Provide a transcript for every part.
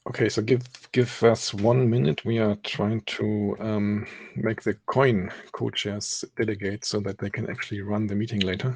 Okay, so give us 1 minute. We are trying to make the coin co-chairs delegate so that they can actually run the meeting later.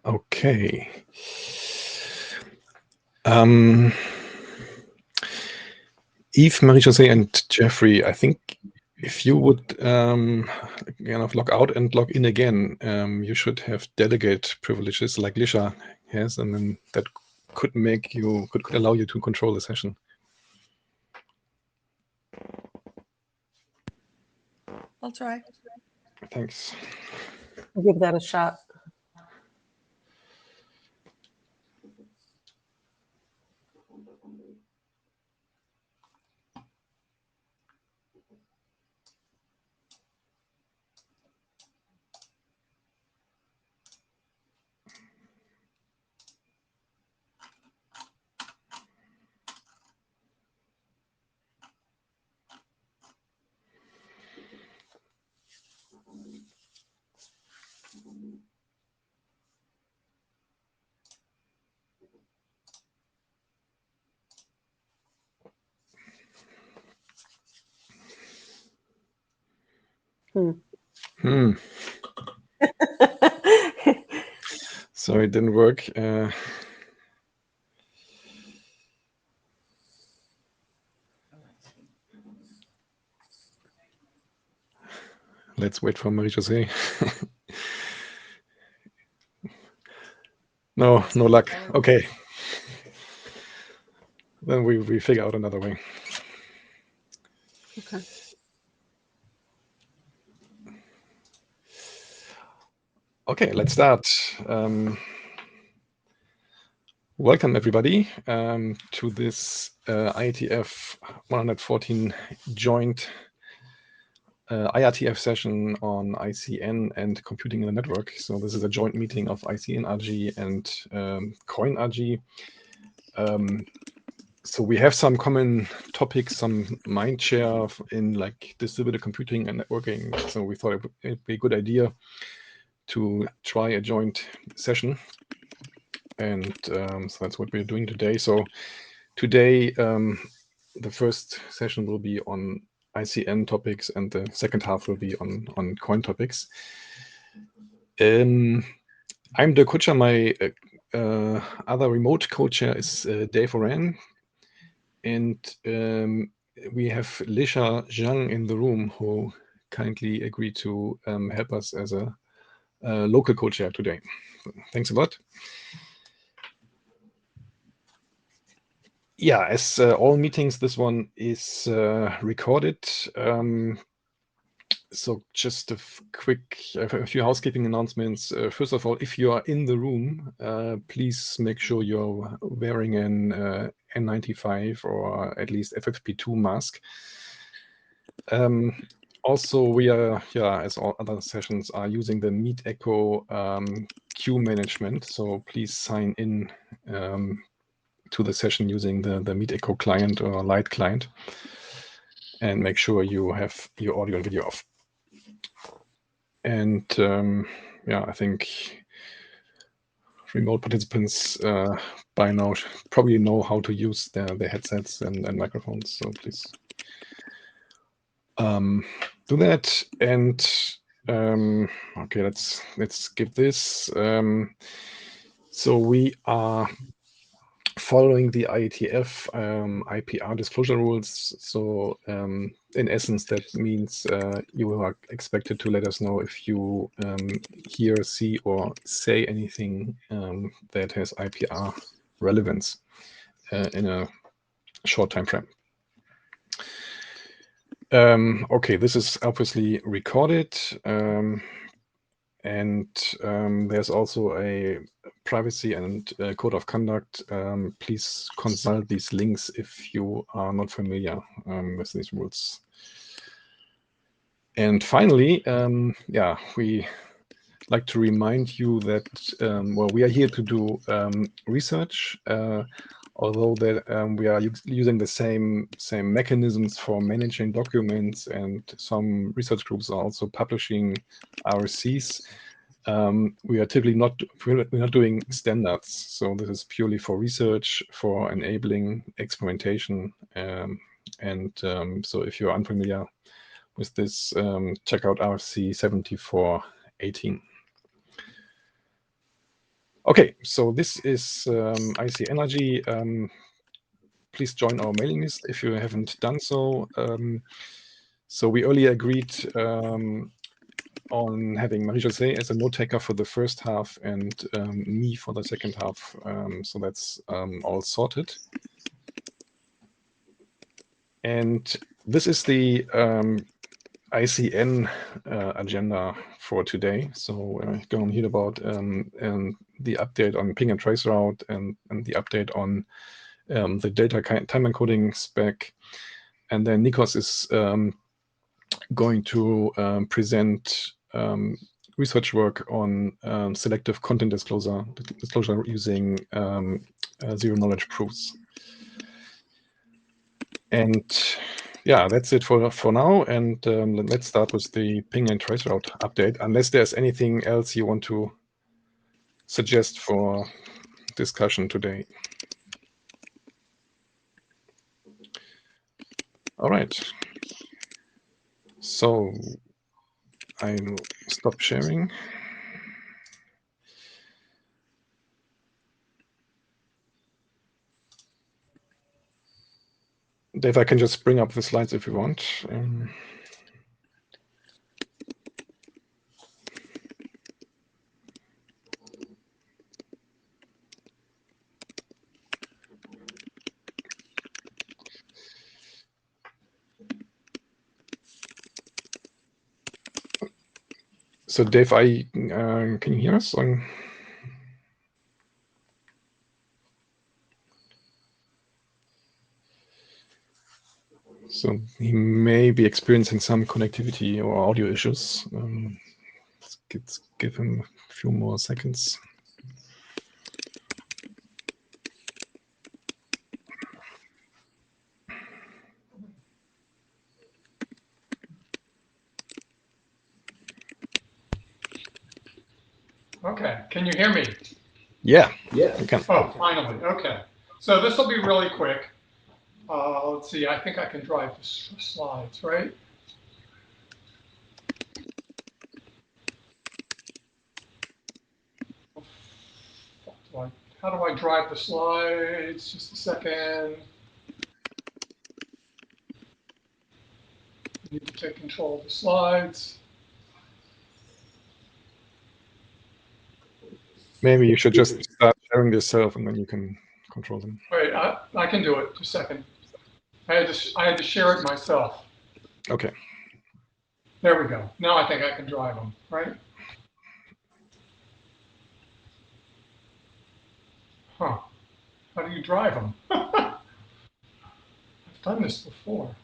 Okay. Eve, Marie-José, and Jeffrey, I think if you would kind of log out and log in again, you should have delegate privileges like Lisha has, and then that could make you could allow you to control the session. I'll try. Thanks. I'll give that a shot. So it didn't work. Let's wait for Marie-José. No luck. Okay. Then we figure out another way. Okay. Okay, let's start. Welcome everybody to this IETF 114 joint IETF session on ICN and computing in the network. So this is a joint meeting of ICNRG and CoinRG. So we have some common topics, some mind share in like distributed computing and networking. So we thought it'd be a good idea to try a joint session. And so that's what we're doing today. So today, the first session will be on ICN topics and the second half will be on coin topics. I'm the co-chair. My other remote co-chair is Dave Oran. And we have Lisha Zhang in the room who kindly agreed to help us as a local co-chair today. Thanks a lot. Yeah, as all meetings, this one is recorded. So just a few housekeeping announcements. First of all, if you are in the room, please make sure you're wearing an N95 or at least FFP2 mask. Also, we are, as all other sessions, are using the Meet Echo queue management. So please sign in to the session using the Meet Echo client or Lite client, and make sure you have your audio and video off. And I think remote participants by now probably know how to use their headsets and microphones. So please do that. And okay, let's skip this. So we are following the IETF IPR disclosure rules. So in essence, that means you are expected to let us know if you hear, see, or say anything that has IPR relevance in a short time frame. Okay, this is obviously recorded. And there's also a privacy and code of conduct. Please consult these links if you are not familiar with these rules. And finally, yeah, we like to remind you that, well, we are here to do research, although that we are using the same mechanisms for managing documents, and some research groups are also publishing RCs. We are typically we're not doing standards, so this is purely for research, for enabling experimentation, and so if you're unfamiliar with this, check out RC 7418. Okay, so this is ICNRG. Please join our mailing list if you haven't done so. So we earlier agreed on having Marie-José as a note taker for the first half and me for the second half. So that's all sorted. And this is the ICN agenda for today. So we're going to hear about the update on ping and trace route and the update on the data time encoding spec. And then Nikos is going to present research work on selective content disclosure using zero knowledge proofs. And yeah, that's it for now. And let's start with the ping and trace route update, unless there's anything else you want to suggest for discussion today. All right. So I'll stop sharing. Dave, I can just bring up the slides if you want. So Dave, can you hear us? So he may be experiencing some connectivity or audio issues. Let's give him a few more seconds. Okay, can you hear me? Yeah, I can. Oh, finally, okay. So this will be really quick. Let's see, I think I can drive the slides, right? How do I drive the slides? Just a second. I need to take control of the slides. Maybe you should just start sharing yourself and then you can control them. Wait, I can do it. Just a second. I had to share it myself. Okay. There we go. Now I think I can drive them, right? Huh. How do you drive them? I've done this before.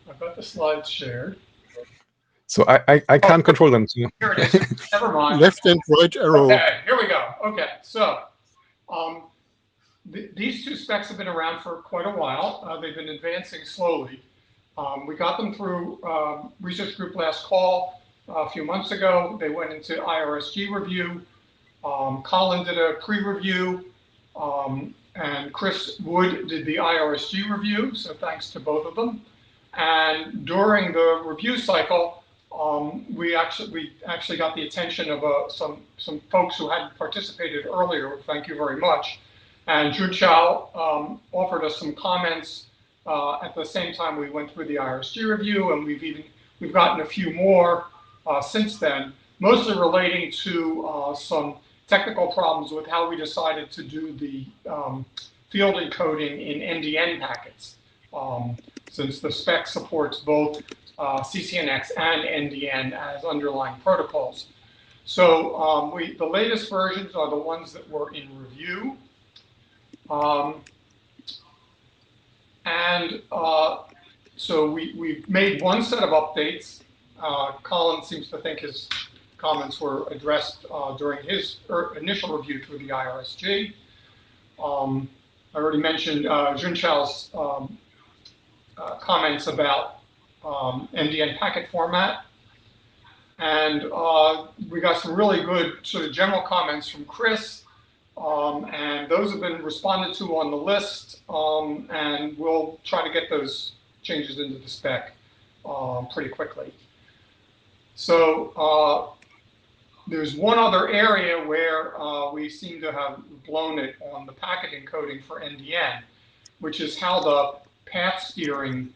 I've got the slides shared. So I can't control them. So. Here it is. Never mind. Left and right arrow. Okay, here we go. Okay, so these two specs have been around for quite a while. They've been advancing slowly. We got them through research group last call a few months ago. They went into IRSG review. Colin did a pre-review, and Chris Wood did the IRSG review, so thanks to both of them. And during the review cycle, we actually got the attention of some folks who hadn't participated earlier. Thank you very much. And Jun Chao offered us some comments at the same time we went through the IRSG review, and we've gotten a few more since then, mostly relating to some technical problems with how we decided to do the field encoding in NDN packets, since the spec supports both Ccnx and NDN as underlying protocols. So the latest versions are the ones that were in review. So we've made one set of updates. Colin seems to think his comments were addressed during his initial review through the IRSG. I already mentioned Jun Chao's comments about NDN packet format. And we got some really good sort of general comments from Chris. And those have been responded to on the list. And we'll try to get those changes into the spec pretty quickly. So there's one other area where we seem to have blown it on the packet encoding for NDN, which is how the path steering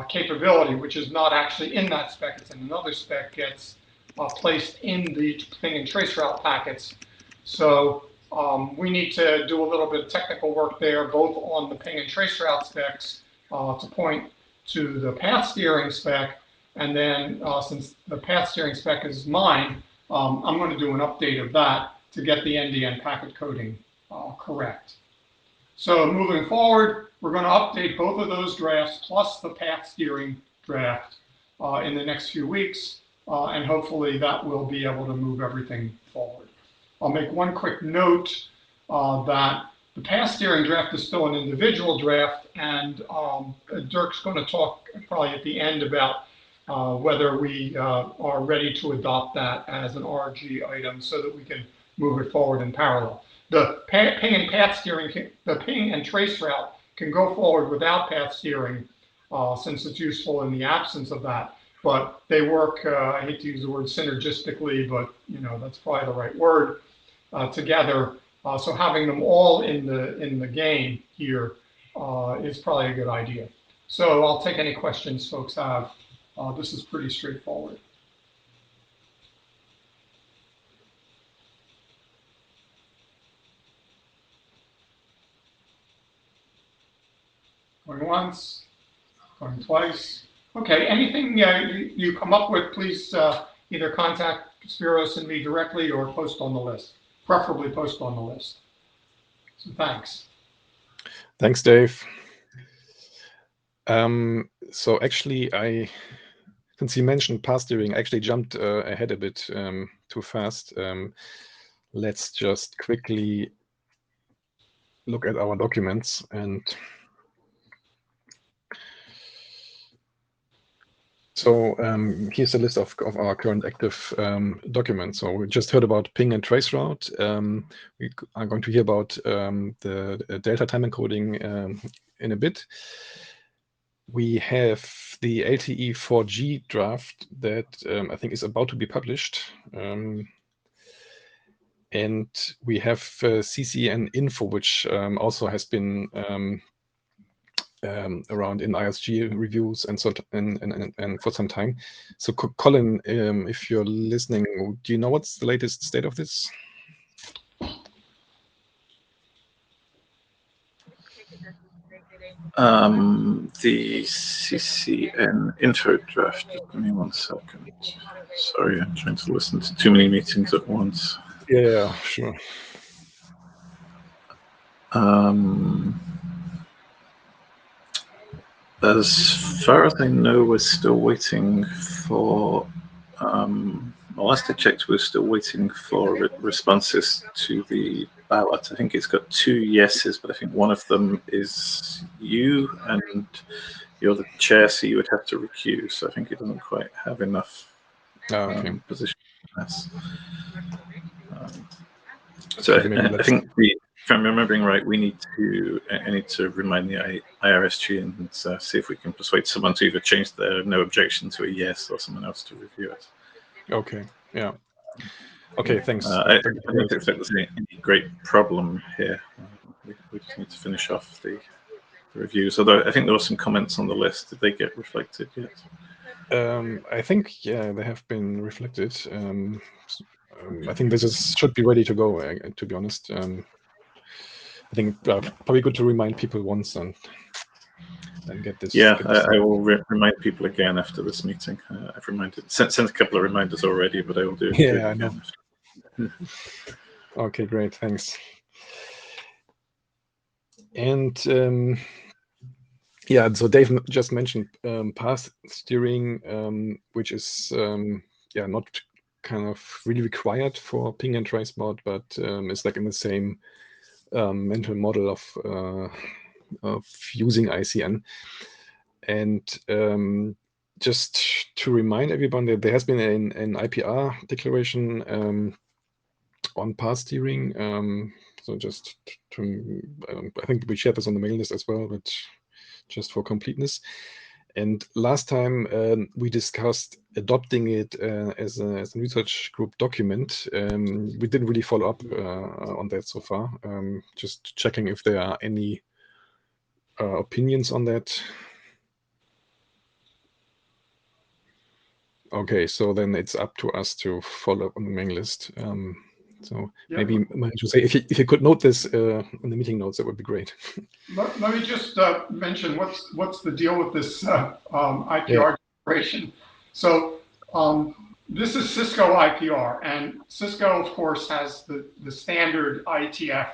capability, which is not actually in that spec, it's in another spec, gets placed in the ping and trace route packets. So we need to do a little bit of technical work there, both on the ping and trace route specs to point to the path steering spec. And then since the path steering spec is mine, I'm going to do an update of that to get the NDN packet coding correct. So moving forward, we're going to update both of those drafts plus the path steering draft in the next few weeks. And hopefully that will be able to move everything forward. I'll make one quick note that the path steering draft is still an individual draft, and Dirk's going to talk probably at the end about whether we are ready to adopt that as an RG item so that we can move it forward in parallel. The ping and path steering, the ping and trace route can go forward without path steering since it's useful in the absence of that. But they work, I hate to use the word synergistically, but you know that's probably the right word, together. So having them all in the game here is probably a good idea. So I'll take any questions folks have. This is pretty straightforward. Going once, going twice. Okay, anything you come up with, please either contact Spiros and me directly or post on the list. Preferably post on the list. So thanks. Thanks, Dave. So actually, since you mentioned path steering, I actually jumped ahead a bit too fast. Let's just quickly look at our documents. And so here's a list of our current active documents. So we just heard about ping and trace route. We are going to hear about the delta time encoding in a bit. We have the LTE4G draft that I think is about to be published. And we have CCN info, which also has been around in IRSG reviews and for some time. So Colin, if you're listening, do you know what's the latest state of this? The CCN info draft. Give me 1 second. Sorry, I'm trying to listen to too many meetings at once. Yeah, sure. As far as I know, we're still waiting for. Last I checked, we're still waiting for responses to the ballot. I think it's got 2 yeses, but I think one of them is you, and you're the chair, so you would have to recuse. So I think it doesn't quite have enough position. So I think if I'm remembering right, I need to remind the IRSG and see if we can persuade someone to either change their no objection to a yes or someone else to review it. Okay. Yeah. Okay. Thanks. I don't expect there's any great problem here. We just need to finish off the reviews. Although I think there were some comments on the list. Did they get reflected yet? I think they have been reflected. I think this should be ready to go. To be honest, I think probably good to remind people once and get this. Yeah, get this I will remind people again after this meeting. I've sent a couple of reminders already, but I will do it I again. know. Okay, great, thanks. And yeah, so Dave just mentioned path steering, which is not kind of really required for ping and trace mode, but it's like in the same mental model of using ICN. And just to remind everyone that there has been an IPR declaration on path steering. So just to, I think we shared this on the mailing list as well, but just for completeness. And last time we discussed adopting it as a research group document. We didn't really follow up on that so far. Just checking if there are any opinions on that. Okay, so then it's up to us to follow up on the mailing list. So yeah. Maybe Jose, if you could note this in the meeting notes, that would be great. Let me just mention what's the deal with this IPR declaration. So this is Cisco IPR, and Cisco, of course, has the standard IETF,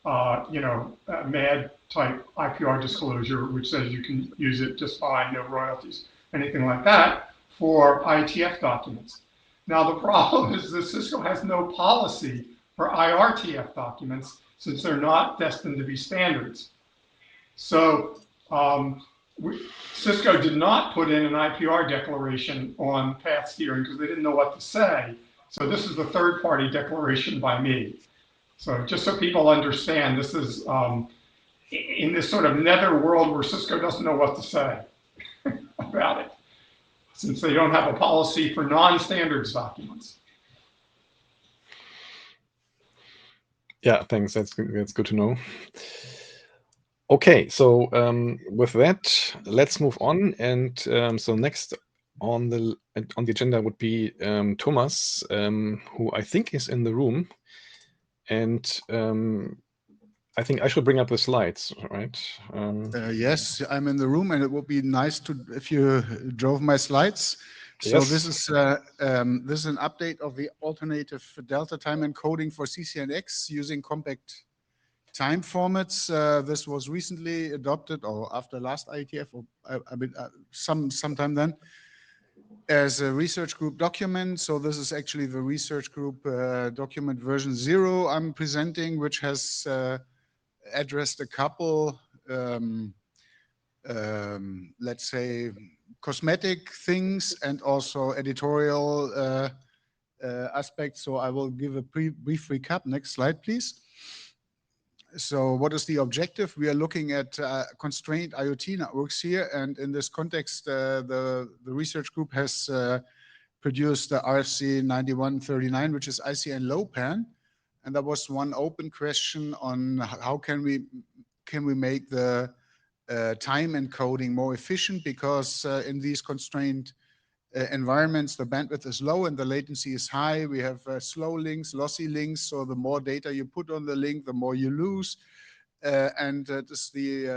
MAD type IPR disclosure, which says you can use it just fine, no royalties, anything like that, for IETF documents. Now, the problem is that Cisco has no policy for IRTF documents since they're not destined to be standards. So Cisco did not put in an IPR declaration on path steering because they didn't know what to say. So this is the third-party declaration by me. So just so people understand, this is in this sort of nether world where Cisco doesn't know what to say about it, since they don't have a policy for non-standards documents. Yeah, thanks. That's good to know. Okay, so with that, let's move on. And so next on the agenda would be Thomas, who I think is in the room, and I think I should bring up the slides, right? Yes, I'm in the room, and it would be nice if you drove my slides. So yes. This is an update of the alternative delta time encoding for Ccnx using compact time formats. This was recently adopted, or after last IETF, or sometime then, as a research group document. So this is actually the research group document version 0 I'm presenting, which has addressed a couple, let's say, cosmetic things and also editorial aspects. So I will give a brief recap. Next slide, please. So what is the objective? We are looking at constrained IoT networks here. And in this context, the research group has produced the RFC 9139, which is ICN low pan. And there was one open question on how can we make the time encoding more efficient, because in these constrained environments, the bandwidth is low and the latency is high. We have slow links, lossy links. So the more data you put on the link, the more you lose. And this the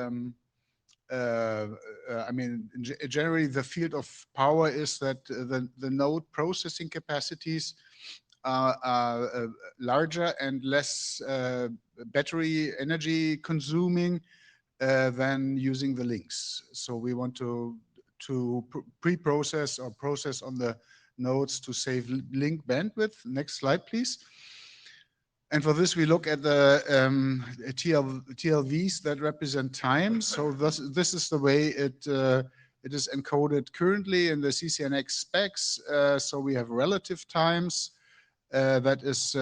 I mean, generally the field of power is that the node processing capacities are larger and less battery energy consuming than using the links. So we want to pre-process or process on the nodes to save link bandwidth. Next slide, please. And for this, we look at the TLVs that represent time. So this is the way it is encoded currently in the Ccnx specs. So we have relative times. That is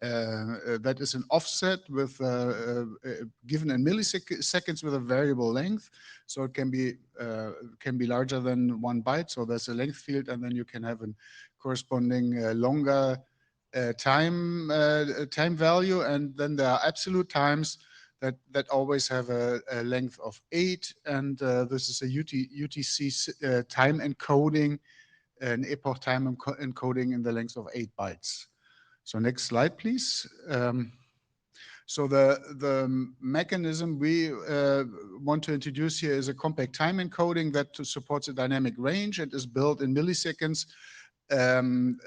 that is an offset with given in milliseconds with a variable length. So it can be larger than 1 byte. So there's a length field, and then you can have a corresponding longer time value, and then there are absolute times that always have a length of 8, and this is a UTC time encoding, an epoch time encoding in the length of 8 bytes. So next slide, please. So the mechanism we want to introduce here is a compact time encoding that supports a dynamic range and is built in milliseconds from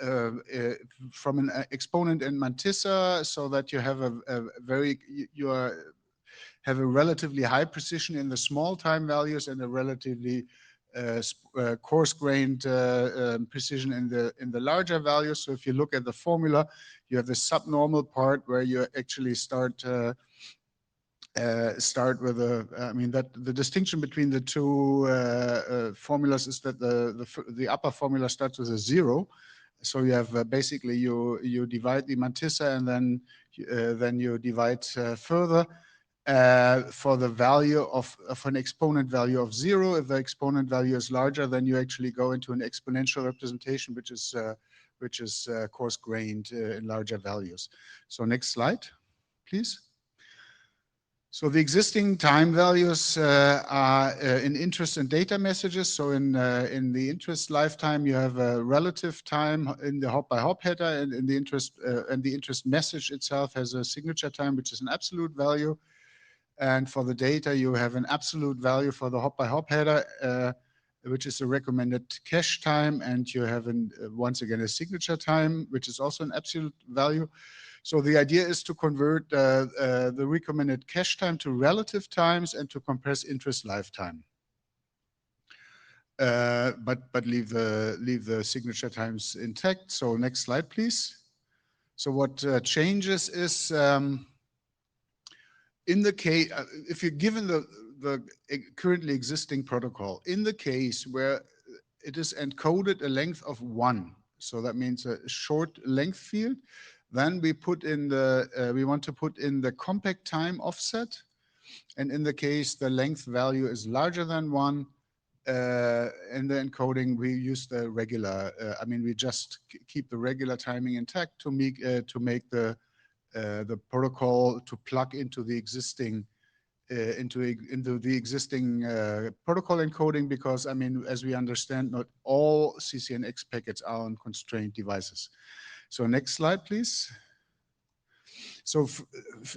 an exponent in mantissa, so that you have have a relatively high precision in the small time values and a relatively coarse-grained precision in the larger values. So if you look at the formula, you have the subnormal part where you actually start with the distinction between the two formulas is that the upper formula starts with a 0. So you have basically you divide the mantissa, and then you divide further for the value of an exponent value of 0. If the exponent value is larger, then you actually go into an exponential representation, which is coarse-grained in larger values. So next slide, please. So the existing time values are in interest and data messages. So in the interest lifetime, you have a relative time in the hop-by-hop header, and in the interest message itself has a signature time, which is an absolute value. And for the data, you have an absolute value for the hop-by-hop header, which is the recommended cache time, and you have once again a signature time, which is also an absolute value. So the idea is to convert the recommended cache time to relative times and to compress interest lifetime, but leave the signature times intact. So next slide, please. So what changes is in the case if you're given the currently existing protocol, in the case where it is encoded a length of 1, so that means a short length field, then we put in we want to put in the compact time offset, and in the case the length value is larger than 1, in the encoding we use the regular. We just keep the regular timing intact to make the protocol to plug into the existing protocol encoding, because as we understand, not all CCNX packets are on constrained devices. So next slide, please. So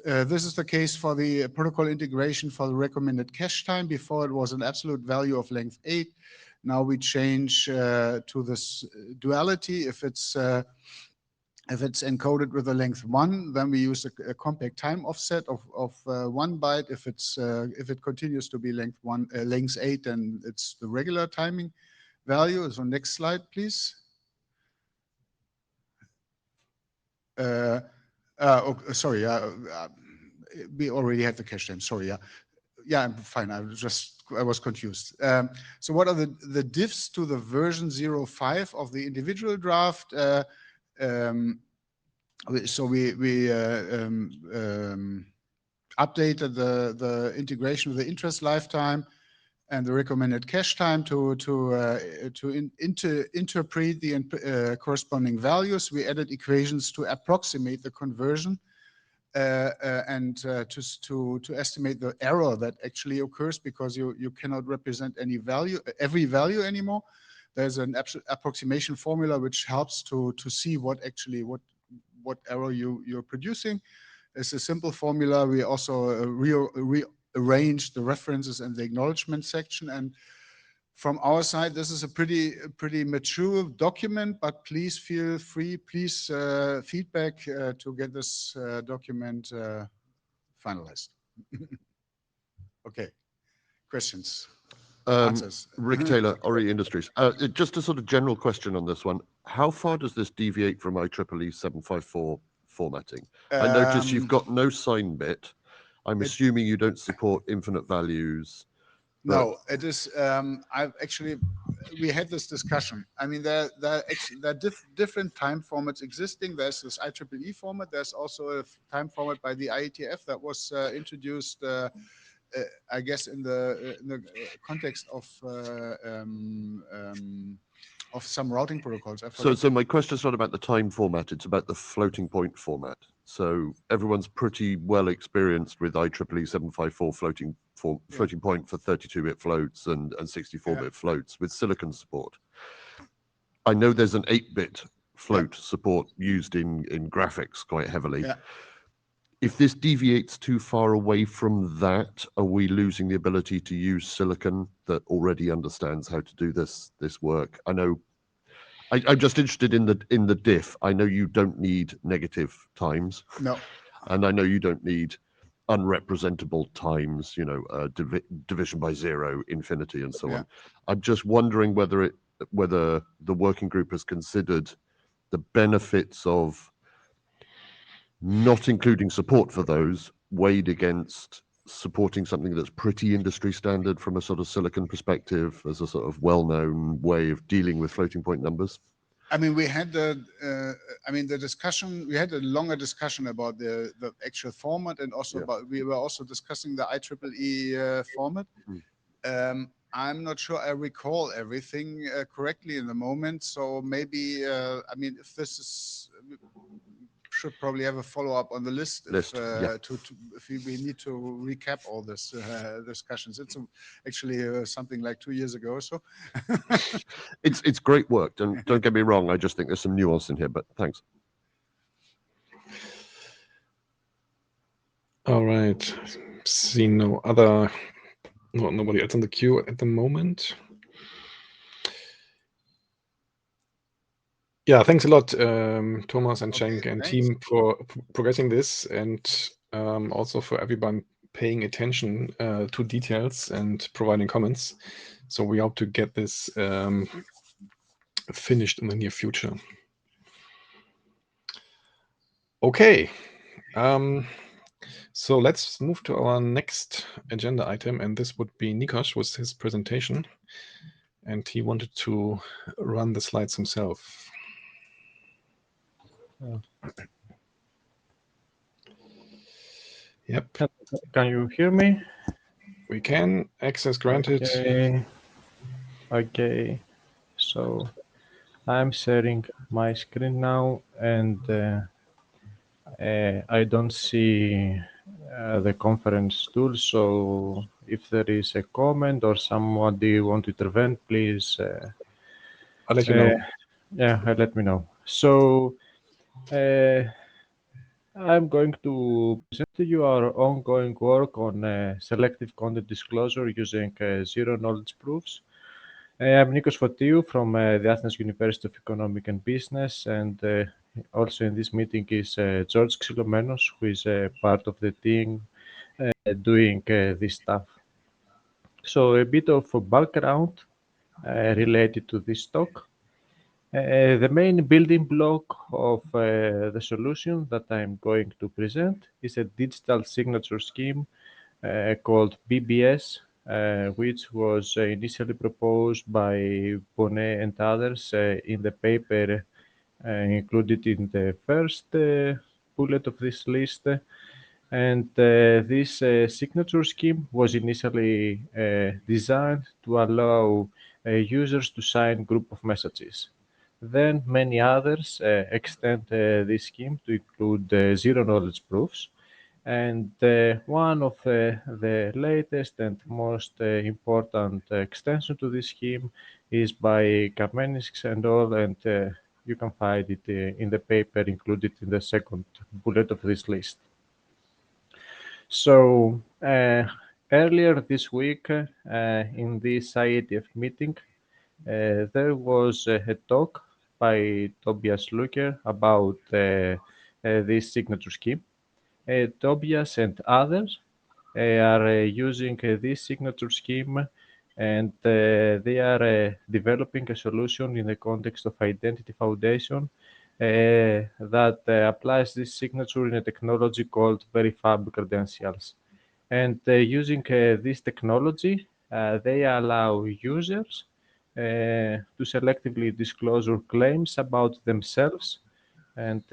this is the case for the protocol integration for the recommended cache time. Before it was an absolute value of length 8. Now we change to this duality. If it's encoded with a length 1, then we use a compact time offset of 1 byte. If it continues to be length 8, then it's the regular timing value. So next slide, please. Sorry, we already had the cache time. Sorry, yeah, I'm fine. I was confused. So what are the diffs to the version 0.5 of the individual draft? So we updated the integration of the interest lifetime and the recommended cache time to interpret the corresponding values. We added equations to approximate the conversion and to estimate the error that actually occurs, because you cannot represent every value anymore. There's an approximation formula which helps to see what error you're producing. It's a simple formula. We also rearranged the references and the acknowledgement section. And from our side, this is a pretty mature document, but please feel free, feedback to get this document finalized. Okay, questions? Answers. Rick Taylor, Ori Industries. Just a sort of general question on this one. How far does this deviate from IEEE 754 formatting? I notice you've got no sign bit. I'm assuming you don't support infinite values. No, it is. I've actually we had this discussion. I mean, there are different time formats existing. There's this IEEE format. There's also a time format by the IETF that was introduced, I guess, in the context of some routing protocols. So my question is not about the time format, it's about the floating point format. So everyone's pretty well experienced with IEEE 754 floating point for 32-bit floats and 64-bit floats with silicon support. I know there's an 8-bit float support used in graphics quite heavily. If this deviates too far away from that, are we losing the ability to use silicon that already understands how to do this work? I know I'm just interested in the diff. I know you don't need negative times. No. And I know you don't need unrepresentable times, you know, division by 0, infinity, and so on. I'm just wondering whether the working group has considered the benefits of not including support for those weighed against supporting something that's pretty industry standard from a sort of silicon perspective as a sort of well-known way of dealing with floating point numbers. I mean, we had the discussion. We had a longer discussion about the actual format, and also about, we were also discussing the IEEE format. I'm not sure I recall everything correctly in the moment. So maybe, I mean, if this is, should probably have a follow-up on the list. If we need to recap all this discussions. It's actually something like 2 years ago or so. It's great work. Don't get me wrong. I just think there's some nuance in here, but thanks. All right. See nobody else on the queue at the moment. Yeah, thanks a lot, Thomas and Cenk and team for progressing this, and also for everyone paying attention to details and providing comments. So we hope to get this finished in the near future. Okay, so let's move to our next agenda item, and this would be Nikos with his presentation, and he wanted to run the slides himself. Yep. Can you hear me? We can. Access granted. Okay. So I'm sharing my screen now, and I don't see the conference tool. So if there is a comment or somebody want to intervene, please. I'll let you know. Let me know. So I'm going to present to you our ongoing work on selective content disclosure using zero-knowledge proofs. I'm Nikos Fotiou from the Athens University of Economic and Business, and also in this meeting is George Xilomenos, who is part of the team doing this stuff. So a bit of a background related to this talk. The main building block of the solution that I'm going to present is a digital signature scheme called BBS, which was initially proposed by Bonnet and others in the paper included in the first bullet of this list. And this signature scheme was initially designed to allow users to sign group of messages. Then many others extend this scheme to include zero-knowledge proofs. And one of the latest and most important extension to this scheme is by Ccnx and all, and you can find it in the paper included in the second bullet of this list. So earlier this week in this IETF meeting, there was a talk by Tobias Luker about this signature scheme. Tobias and others are using this signature scheme, and they are developing a solution in the context of Identity Foundation that applies this signature in a technology called verifiable credentials. And using this technology, they allow users to selectively disclose claims about themselves, and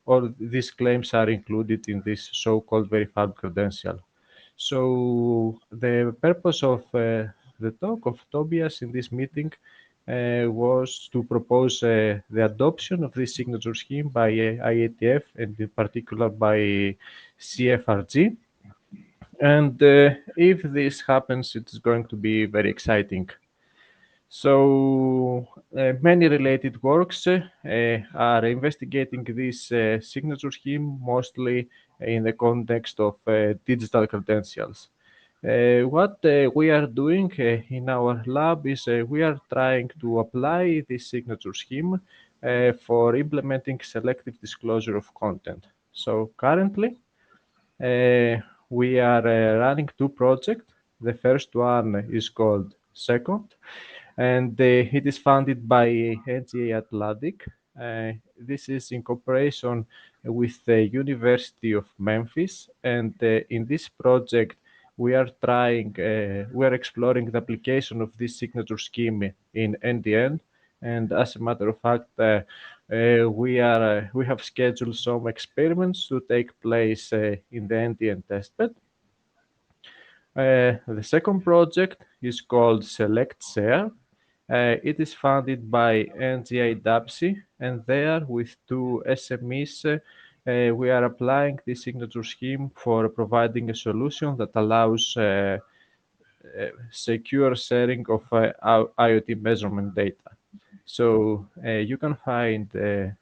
all these claims are included in this so-called verifiable credential. So the purpose of the talk of Tobias in this meeting was to propose the adoption of this signature scheme by IETF, and in particular by CFRG. And if this happens, it's going to be very exciting. So many related works are investigating this signature scheme, mostly in the context of digital credentials. What we are doing in our lab is we are trying to apply this signature scheme for implementing selective disclosure of content. So currently, we are running two projects. The first one is called Second, and it is funded by NGA Atlantic. This is in cooperation with the University of Memphis, and in this project we are exploring the application of this signature scheme in NDN. And as a matter of fact, we have scheduled some experiments to take place in the NDN testbed. The second project is called Select Share. It is funded by NGA DAPSI, and there, with two SMEs, we are applying the signature scheme for providing a solution that allows secure sharing of IoT measurement data. So you can find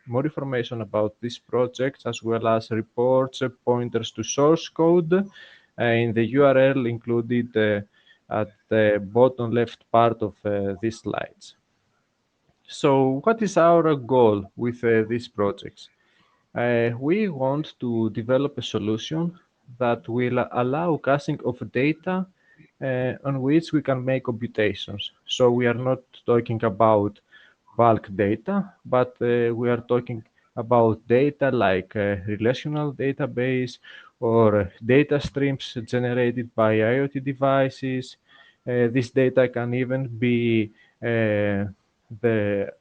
more information about this project, as well as reports, pointers to source code in the URL included at the bottom left part of these slides. So what is our goal with these projects? We want to develop a solution that will allow caching of data on which we can make computations. So we are not talking about bulk data, but we are talking about data like relational database or data streams generated by IoT devices. This data can even be the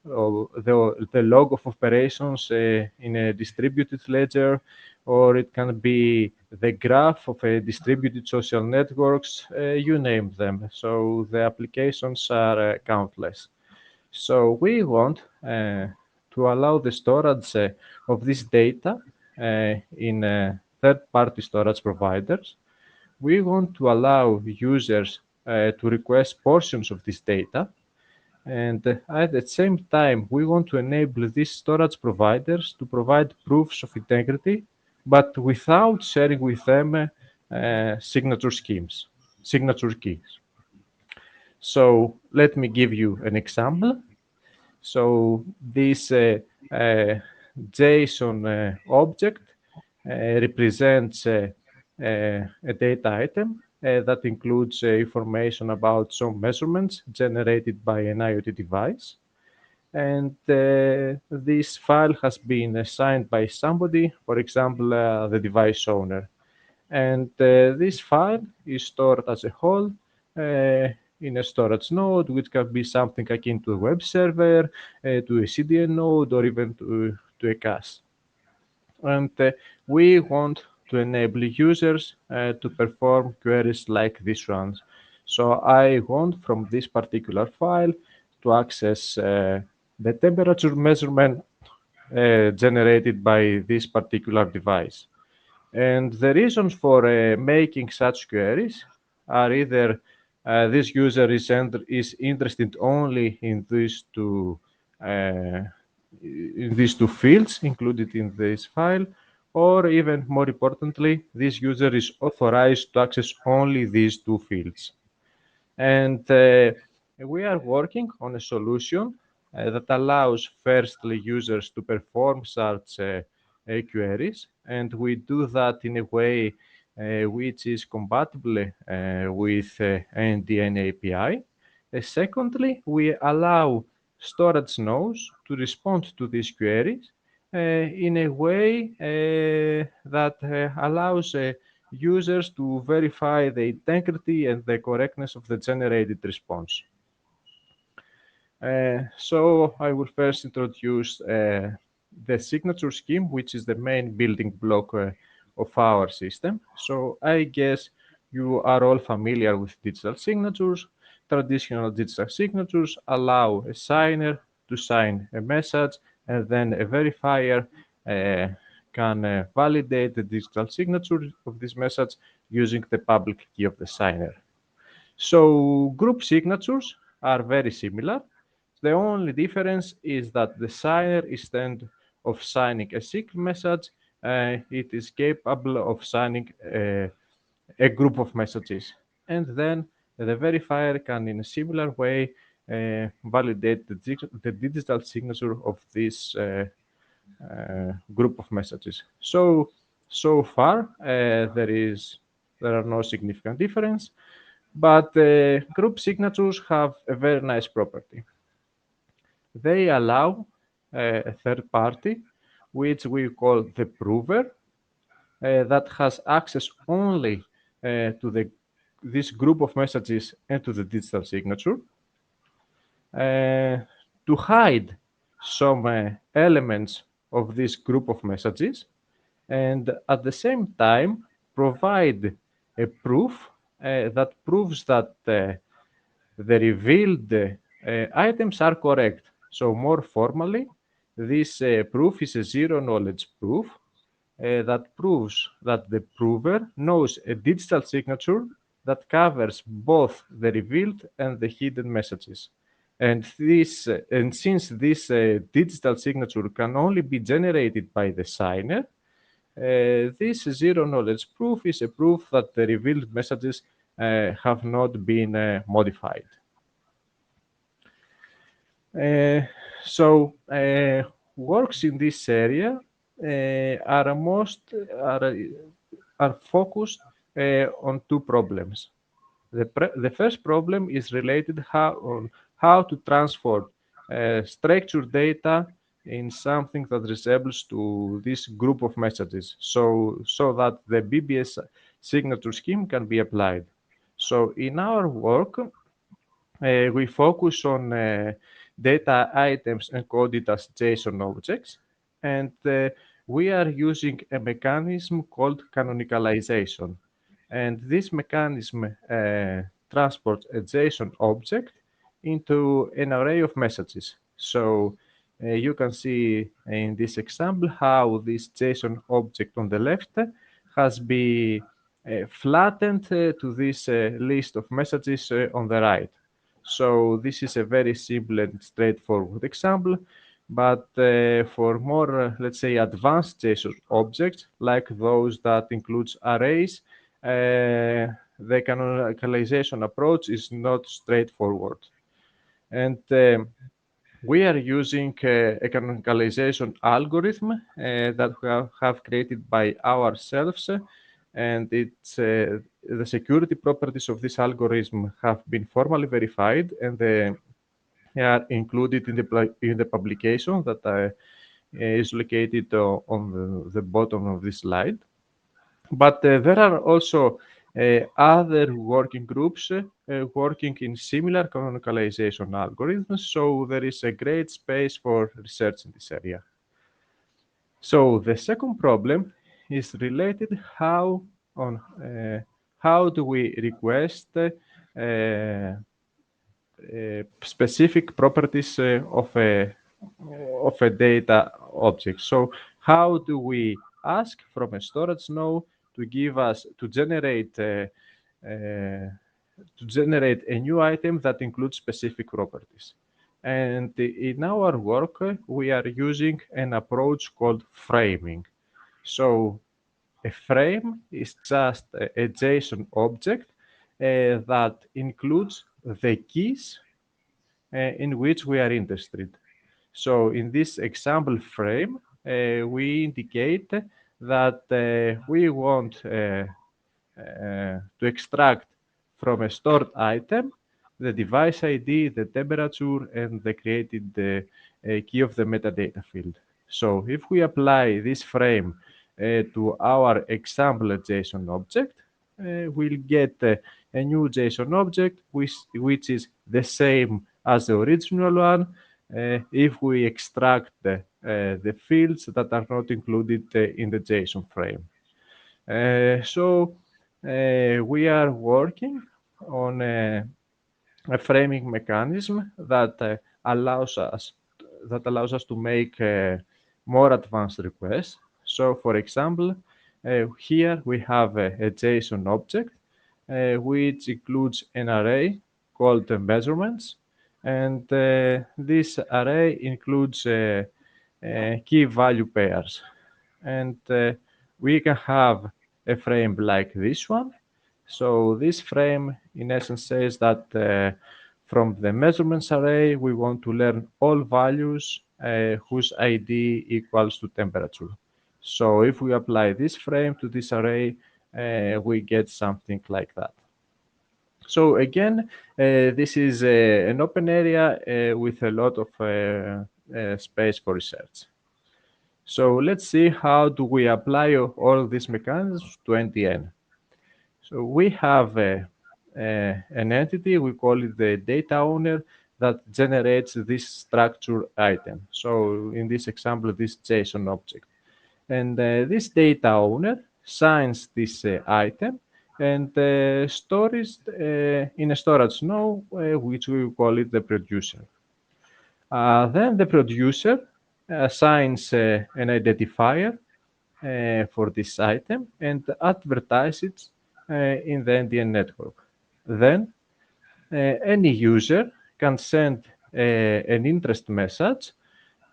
log of operations in a distributed ledger, or it can be the graph of a distributed social networks, you name them. So the applications are countless. So we want to allow the storage of this data in third-party storage providers. We want to allow users to request portions of this data. And at the same time, we want to enable these storage providers to provide proofs of integrity, but without sharing with them signature keys. So let me give you an example. So this JSON object represents a data item that includes information about some measurements generated by an IoT device. And this file has been assigned by somebody, for example, the device owner. And this file is stored as a whole in a storage node, which can be something akin to a web server, to a CDN node, or even to a cache. And we want to enable users to perform queries like this one. So I want from this particular file to access the temperature measurement generated by this particular device. And the reasons for making such queries are either this user is interested only in these two fields included in this file, or even more importantly, this user is authorized to access only these two fields. And we are working on a solution that allows firstly users to perform such queries, and we do that in a way which is compatible with NDN API. Secondly, we allow storage nodes to respond to these queries in a way that allows users to verify the integrity and the correctness of the generated response. So I will first introduce the signature scheme, which is the main building block of our system. So I guess you are all familiar with digital signatures. Traditional digital signatures allow a signer to sign a message, and then a verifier can validate the digital signature of this message using the public key of the signer. So group signatures are very similar. The only difference is that the signer, instead of signing a single message, it is capable of signing a group of messages. And then the verifier can, in a similar way, validate the digital signature of this group of messages. So far, there are no significant difference, but group signatures have a very nice property. They allow a third party, which we call the prover, that has access only to this group of messages and to the digital signature, to hide some elements of this group of messages, and at the same time provide a proof that proves that the revealed items are correct. So more formally, this proof is a zero-knowledge proof that proves that the prover knows a digital signature that covers both the revealed and the hidden messages. And since this digital signature can only be generated by the signer, this zero-knowledge proof is a proof that the revealed messages have not been modified. So works in this area are focused on two problems. The first problem is related on how to transfer structured data in something that resembles to this group of messages, so that the BBS signature scheme can be applied. So in our work, we focus on data items encoded as JSON objects, and we are using a mechanism called canonicalization. And this mechanism transports a JSON object into an array of messages. So you can see in this example how this JSON object on the left has been flattened to this list of messages on the right. So this is a very simple and straightforward example, but for more, let's say, advanced JSON objects, like those that includes arrays, the canonicalization approach is not straightforward. And we are using a canonicalization algorithm that we have created by ourselves, and it's the security properties of this algorithm have been formally verified, and they are included in the publication that is located on the bottom of this slide. But there are also other working groups working in similar canonicalization algorithms, so there is a great space for research in this area. So the second problem is related how do we request specific properties of a data object. So how do we ask from a storage node to give us to generate a new item that includes specific properties? And in our work, we are using an approach called framing. So a frame is just a JSON object that includes the keys in which we are interested. So in this example frame, we indicate that we want to extract from a stored item the device ID, the temperature, and the created key of the metadata field. So if we apply this frame to our example JSON object, we'll get a new JSON object which is the same as the original one if we extract the fields that are not included in the JSON frame. So we are working on a framing mechanism that allows us to make more advanced requests. So, for example, here we have a JSON object which includes an array called measurements, and this array includes key value pairs. And we can have a frame like this one. So this frame, in essence, says that from the measurements array, we want to learn all values whose ID equals to temperature. So if we apply this frame to this array, we get something like that. So again, this is an open area with a lot of space for research. So let's see how do we apply all these mechanisms to NDN. So we have an entity, we call it the data owner, that generates this structure item. So in this example, this JSON object. And this data owner signs this item and stores in a storage node, which we call it the producer. Then the producer assigns an identifier for this item and advertises in the NDN network. Then any user can send an interest message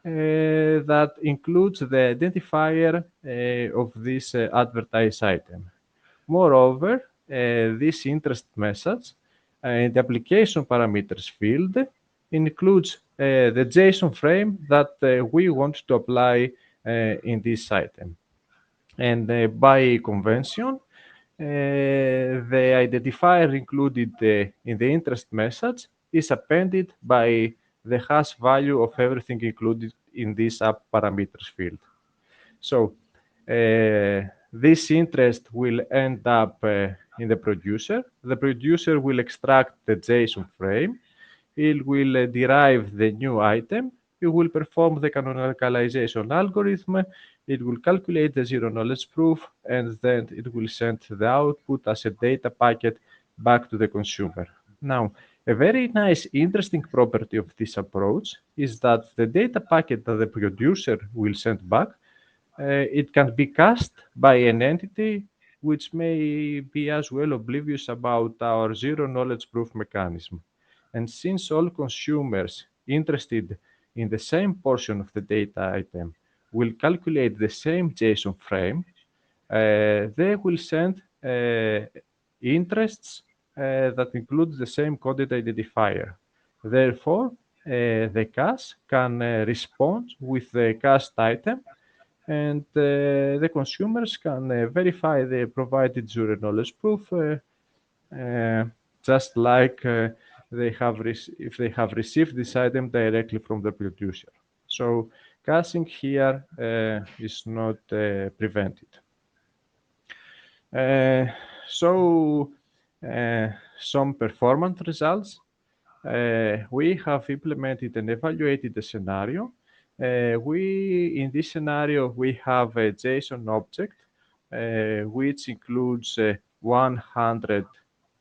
that includes the identifier of this advertised item. Moreover, this interest message in the application parameters field includes the JSON frame that we want to apply in this item. And by convention, the identifier included in the interest message is appended by the hash value of everything included in this app parameters field. So this interest will end up in the producer. The producer will extract the JSON frame. It will derive the new item. It will perform the canonicalization algorithm. It will calculate the zero knowledge proof, and then it will send the output as a data packet back to the consumer. Now, a very nice, interesting property of this approach is that the data packet that the producer will send back, it can be cached by an entity which may be as well oblivious about our zero knowledge proof mechanism. And since all consumers interested in the same portion of the data item will calculate the same JSON frame, they will send interests that include the same coded identifier. Therefore, the cache can respond with the cached item, and the consumers can verify the provided zero knowledge proof just like if they have received this item directly from the producer. So caching here is not prevented. Some performance results. We have implemented and evaluated a scenario. In this scenario, we have a JSON object which includes 100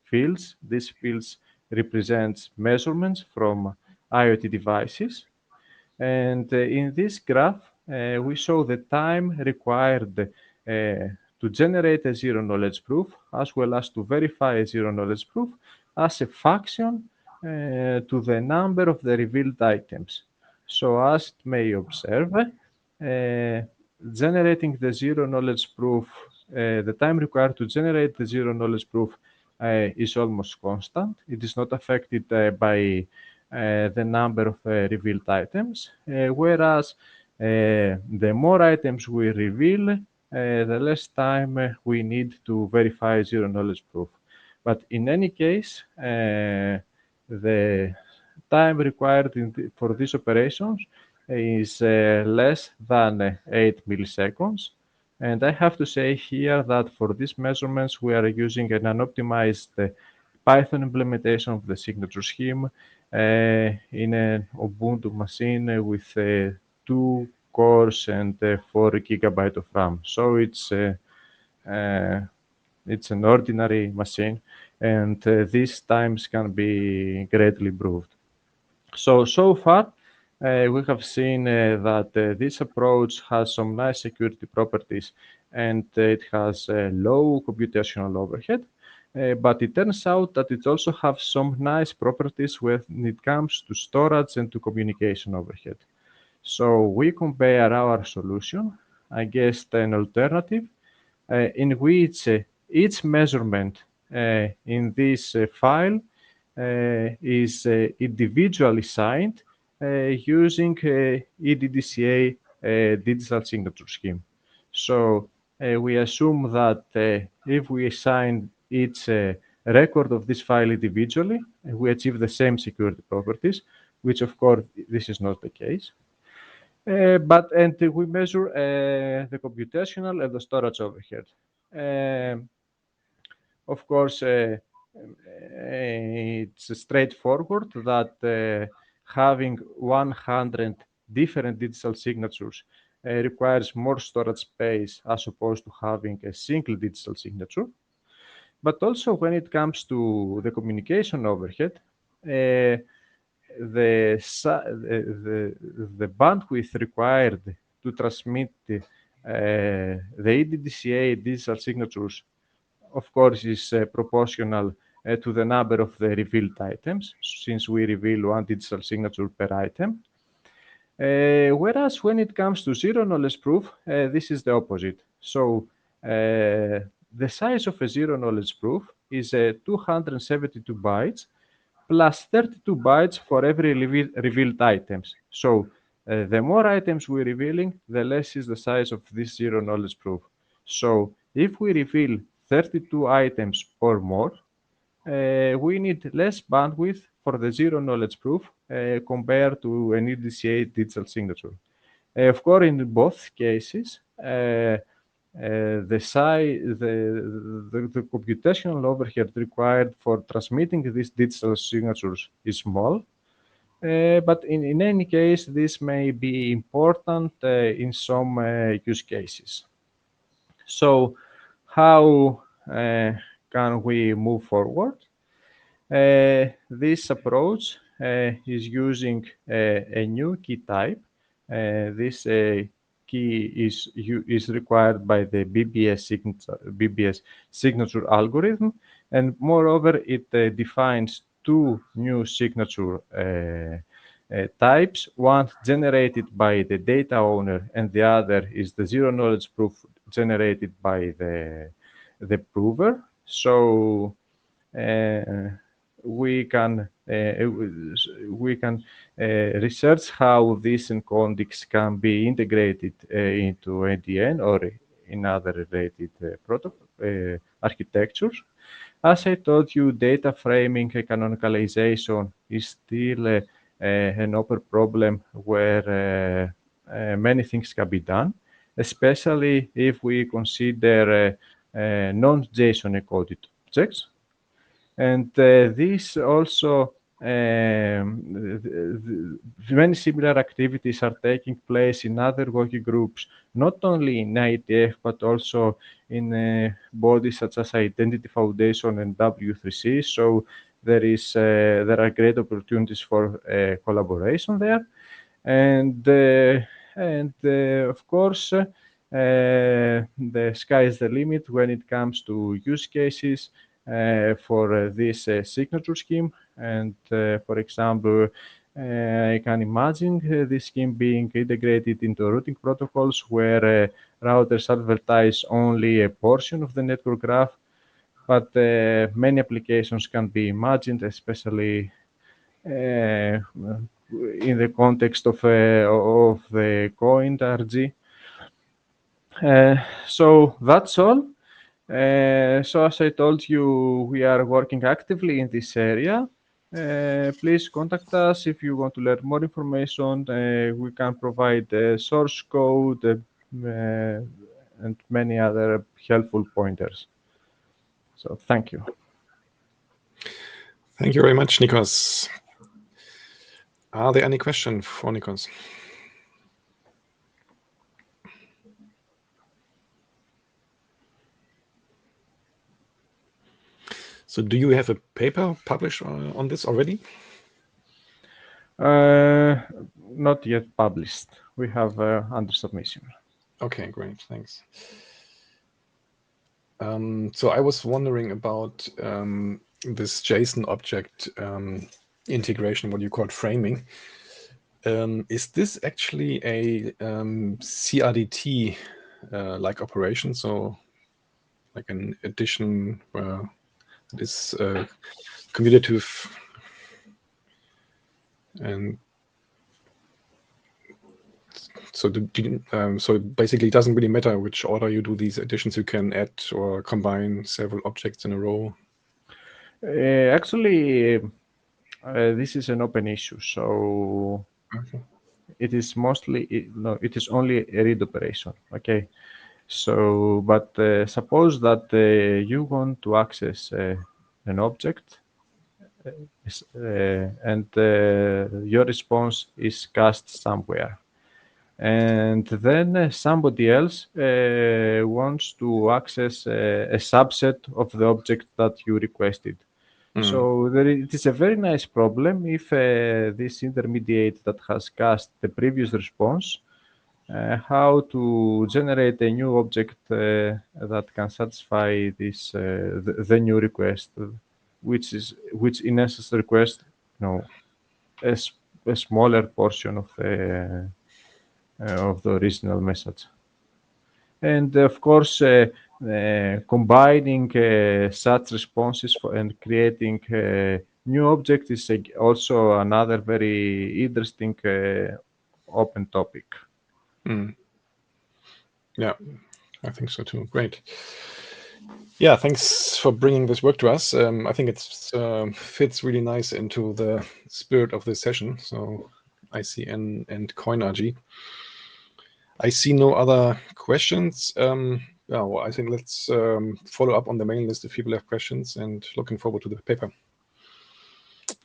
fields. These fields represents measurements from IoT devices. And in this graph, we show the time required to generate a zero knowledge proof, as well as to verify a zero knowledge proof as a function to the number of the revealed items. So as it may observe, generating the zero knowledge proof, the time required to generate the zero knowledge proof is almost constant. It is not affected by the number of revealed items, whereas the more items we reveal, the less time we need to verify zero knowledge proof. But in any case, the time required for these operations is less than 8 milliseconds. And I have to say here that for these measurements, we are using an unoptimized Python implementation of the signature scheme in an Ubuntu machine with 2 cores and 4 GB of RAM. So it's an ordinary machine, and these times can be greatly improved. So far, we have seen that this approach has some nice security properties, and it has low computational overhead. But it turns out that it also has some nice properties when it comes to storage and to communication overhead. So we compare our solution against an alternative in which each measurement in this file is individually signed using EDDCA digital signature scheme. So we assume that if we assign each record of this file individually, we achieve the same security properties, which of course this is not the case. And we measure the computational and the storage overhead. Of course, it's straightforward that having 100 different digital signatures requires more storage space as opposed to having a single digital signature. But also when it comes to the communication overhead, the bandwidth required to transmit the EDDCA digital signatures, of course, is proportional to the number of the revealed items, since we reveal one digital signature per item. Whereas when it comes to zero knowledge proof, this is the opposite. So the size of a zero knowledge proof is 272 bytes plus 32 bytes for every revealed items. So the more items we're revealing, the less is the size of this zero knowledge proof. So if we reveal 32 items or more, we need less bandwidth for the zero knowledge proof compared to an EDDCA digital signature. Of course, in both cases, the computational overhead required for transmitting these digital signatures is small. But in any case, this may be important in some use cases. So how can we move forward? This approach is using a new key type. This key is required by the BBS signature algorithm, and moreover, it defines 2 new signature types, one generated by the data owner, and the other is the zero knowledge proof generated by the prover. So we can research how these encodings can be integrated into ADN or in other related architectures. As I told you, data framing and canonicalization is still an open problem where many things can be done, especially if we consider non-JSON encoded objects. And this also, many similar activities are taking place in other working groups, not only in IETF, but also in bodies such as Identity Foundation and W3C. So there are great opportunities for collaboration there. And of course, the sky is the limit when it comes to use cases for this signature scheme. And for example, I can imagine this scheme being integrated into routing protocols where routers advertise only a portion of the network graph, but many applications can be imagined, especially in the context of the coined RG. So that's all. So as I told you, we are working actively in this area. Please contact us if you want to learn more information. We can provide source code and many other helpful pointers. So thank you. Thank you very much, Nikos. Are there any questions for Nikos? So do you have a paper published on this already? Not yet published. We have under submission. Okay, great, thanks. So I was wondering about this JSON object integration, what you call framing. Is this actually a CRDT like operation? So like an addition where this commutative and so so basically it doesn't really matter which order you do these additions. You can add or combine several objects in a row. Actually, this is an open issue, so Okay. it is mostly no. It is only a read operation. Okay, so but suppose that you want to access an object, and your response is cast somewhere. And then somebody else wants to access a subset of the object that you requested. So it is a very nice problem if this intermediate that has cast the previous response, how to generate a new object that can satisfy this the new request, which in essence request a smaller portion of the original message. And of course, combining such responses and creating new object is also another very interesting open topic. Yeah, I think so too. Great. Yeah, thanks for bringing this work to us. I think it fits really nice into the spirit of this session. So ICN and CoinRG. I see no other questions. Well, I think let's follow up on the mailing list if people have questions, and looking forward to the paper.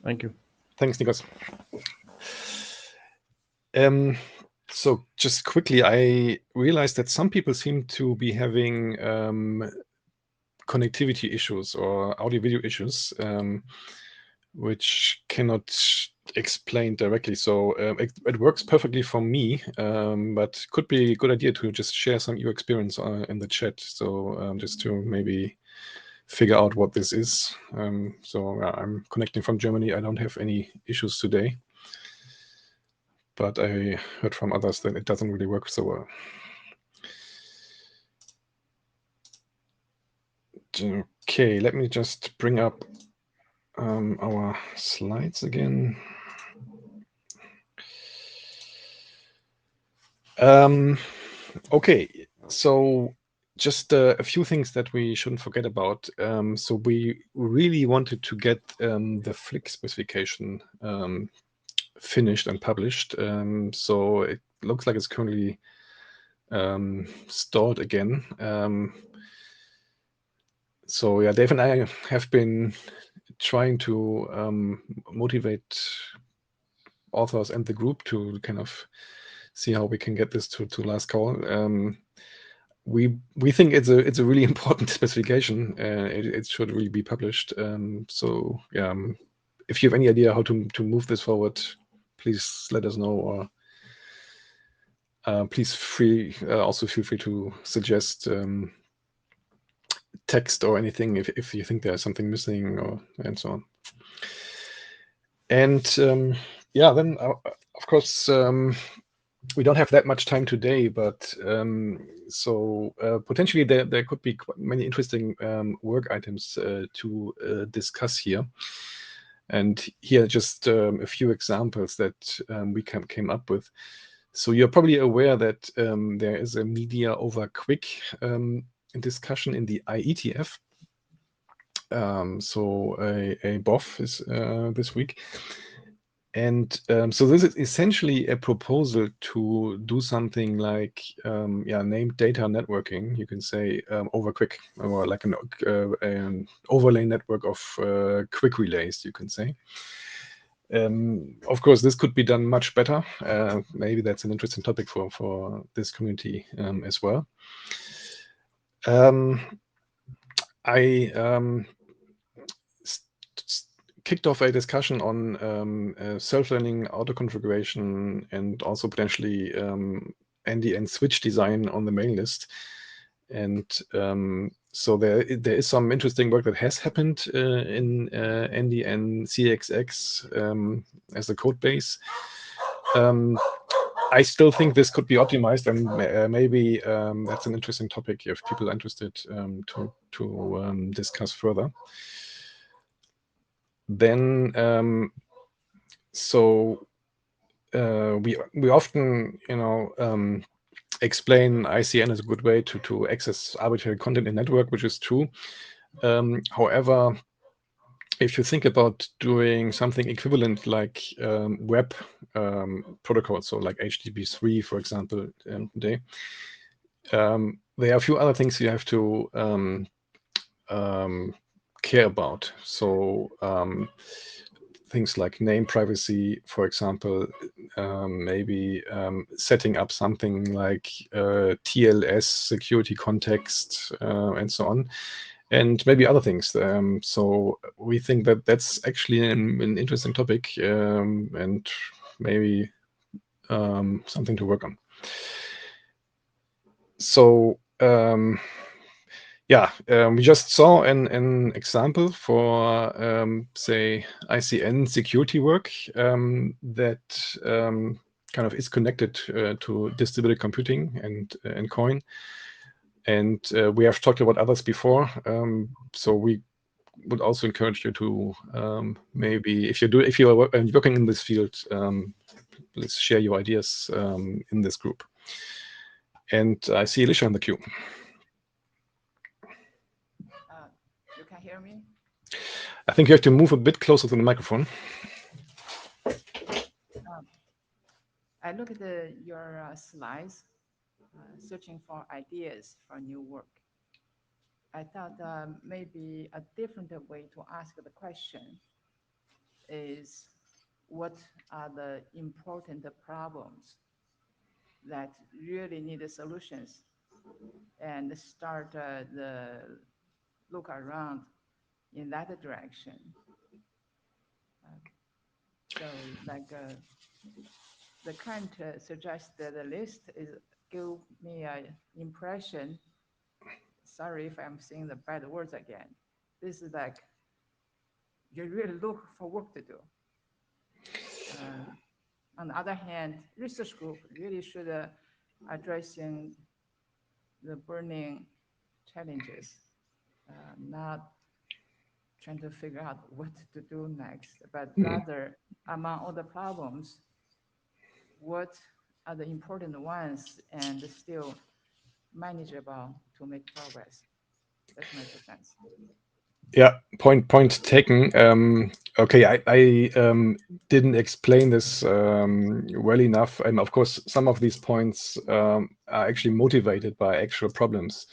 Thank you. Thanks, Nikos. So just quickly, I realized that some people seem to be having connectivity issues or audio-video issues, which cannot explain directly. So it works perfectly for me, but could be a good idea to just share some of your experience in the chat. So just to maybe figure out what this is. So I'm connecting from Germany. I don't have any issues today, but I heard from others that it doesn't really work so well. Okay, let me just bring up our slides again. Okay, so just a few things that we shouldn't forget about. So we really wanted to get the Flick specification finished and published. So it looks like it's currently stalled again. So yeah, Dave and I have been trying to motivate authors and the group to kind of see how we can get this to last call. We think it's a really important specification. It should really be published. So yeah, if you have any idea how to move this forward, please let us know, or please also feel free to suggest text or anything if you think there's something missing and so on. And yeah, then of course we don't have that much time today, but so potentially there could be many interesting work items to discuss here. And here just a few examples that we came up with. So you're probably aware that there is a media over quick discussion in the IETF. So a BOF is this week. And so this is essentially a proposal to do something like named data networking, you can say, over quick, or like an overlay network of quick relays, you can say. Of course, this could be done much better. Maybe that's an interesting topic for this community as well. I kicked off a discussion on self-learning auto configuration and also potentially NDN switch design on the main list. And so there is some interesting work that has happened in NDN CXX as a code base. I still think this could be optimized, and maybe that's an interesting topic if people are interested to discuss further. Then, we often, explain ICN as a good way to access arbitrary content in network, which is true. However, if you think about doing something equivalent like web protocols, so like HTTP3, for example, today, there are a few other things you have to care about. So things like name privacy, for example, maybe setting up something like TLS, security context, and so on, and maybe other things. So we think that that's actually an interesting topic, and maybe something to work on. So we just saw an example for, say, ICN security work that kind of is connected to distributed computing and COIN. And we have talked about others before. So we would also encourage you to maybe, if you are working in this field, please share your ideas in this group. And I see Alicia in the queue. You can hear me? I think you have to move a bit closer to the microphone. I look at your slides, searching for ideas for new work. I thought maybe a different way to ask the question is, what are the important problems that really need solutions, and start the look around in that direction. So like the current suggested list is give me an impression, sorry if I'm saying the bad words again, this is like you really look for work to do. On the other hand, research group really should addressing the burning challenges, not trying to figure out what to do next, but rather among all the problems, what are the important ones and still manageable to make progress. That's my 2 cents. Yeah, point taken. Okay, I didn't explain this well enough, and of course, some of these points are actually motivated by actual problems.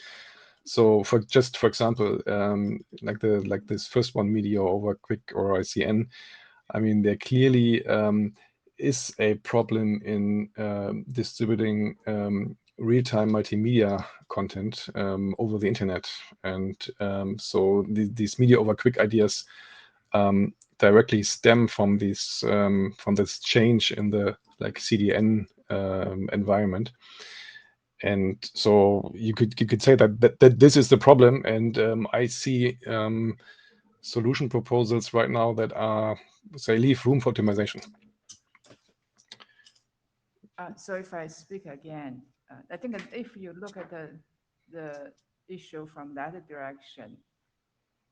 So, for example, like this first one, Meteor over Quick or ICN. I mean, there clearly is a problem in distributing real-time multimedia content over the internet, and so these media over quick ideas directly stem from this change in the CDN environment. And so you could say that this is the problem, and I see solution proposals right now that are, say, leave room for optimization. So if I speak again, I think that if you look at the issue from that direction,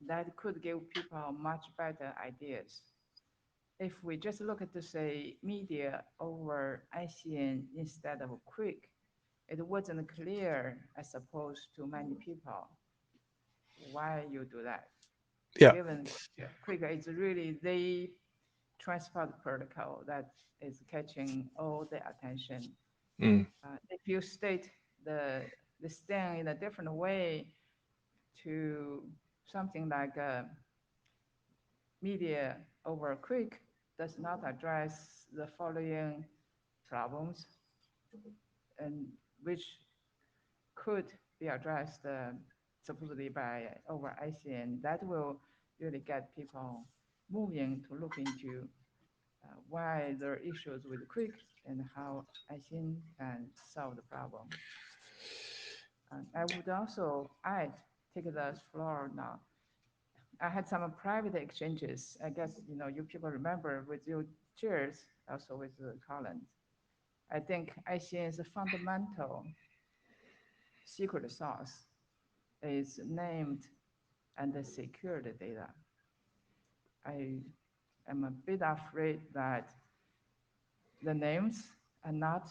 that could give people much better ideas. If we just look at, say, media over ICN instead of quick, it wasn't clear, I suppose, to many people why you do that. Yeah. Given quick is really, they transport protocol that is catching all the attention. Mm. If you state the thing in a different way to something like media over quick does not address the following problems, and which could be addressed supposedly by over ICN, that will really get people moving to look into why there are issues with quick and how ICN can solve the problem. I would also add, take the floor now. I had some private exchanges. I guess you people remember with your chairs, also with Collins. I think ICN's fundamental secret sauce is named and secured data. I am a bit afraid that the names are not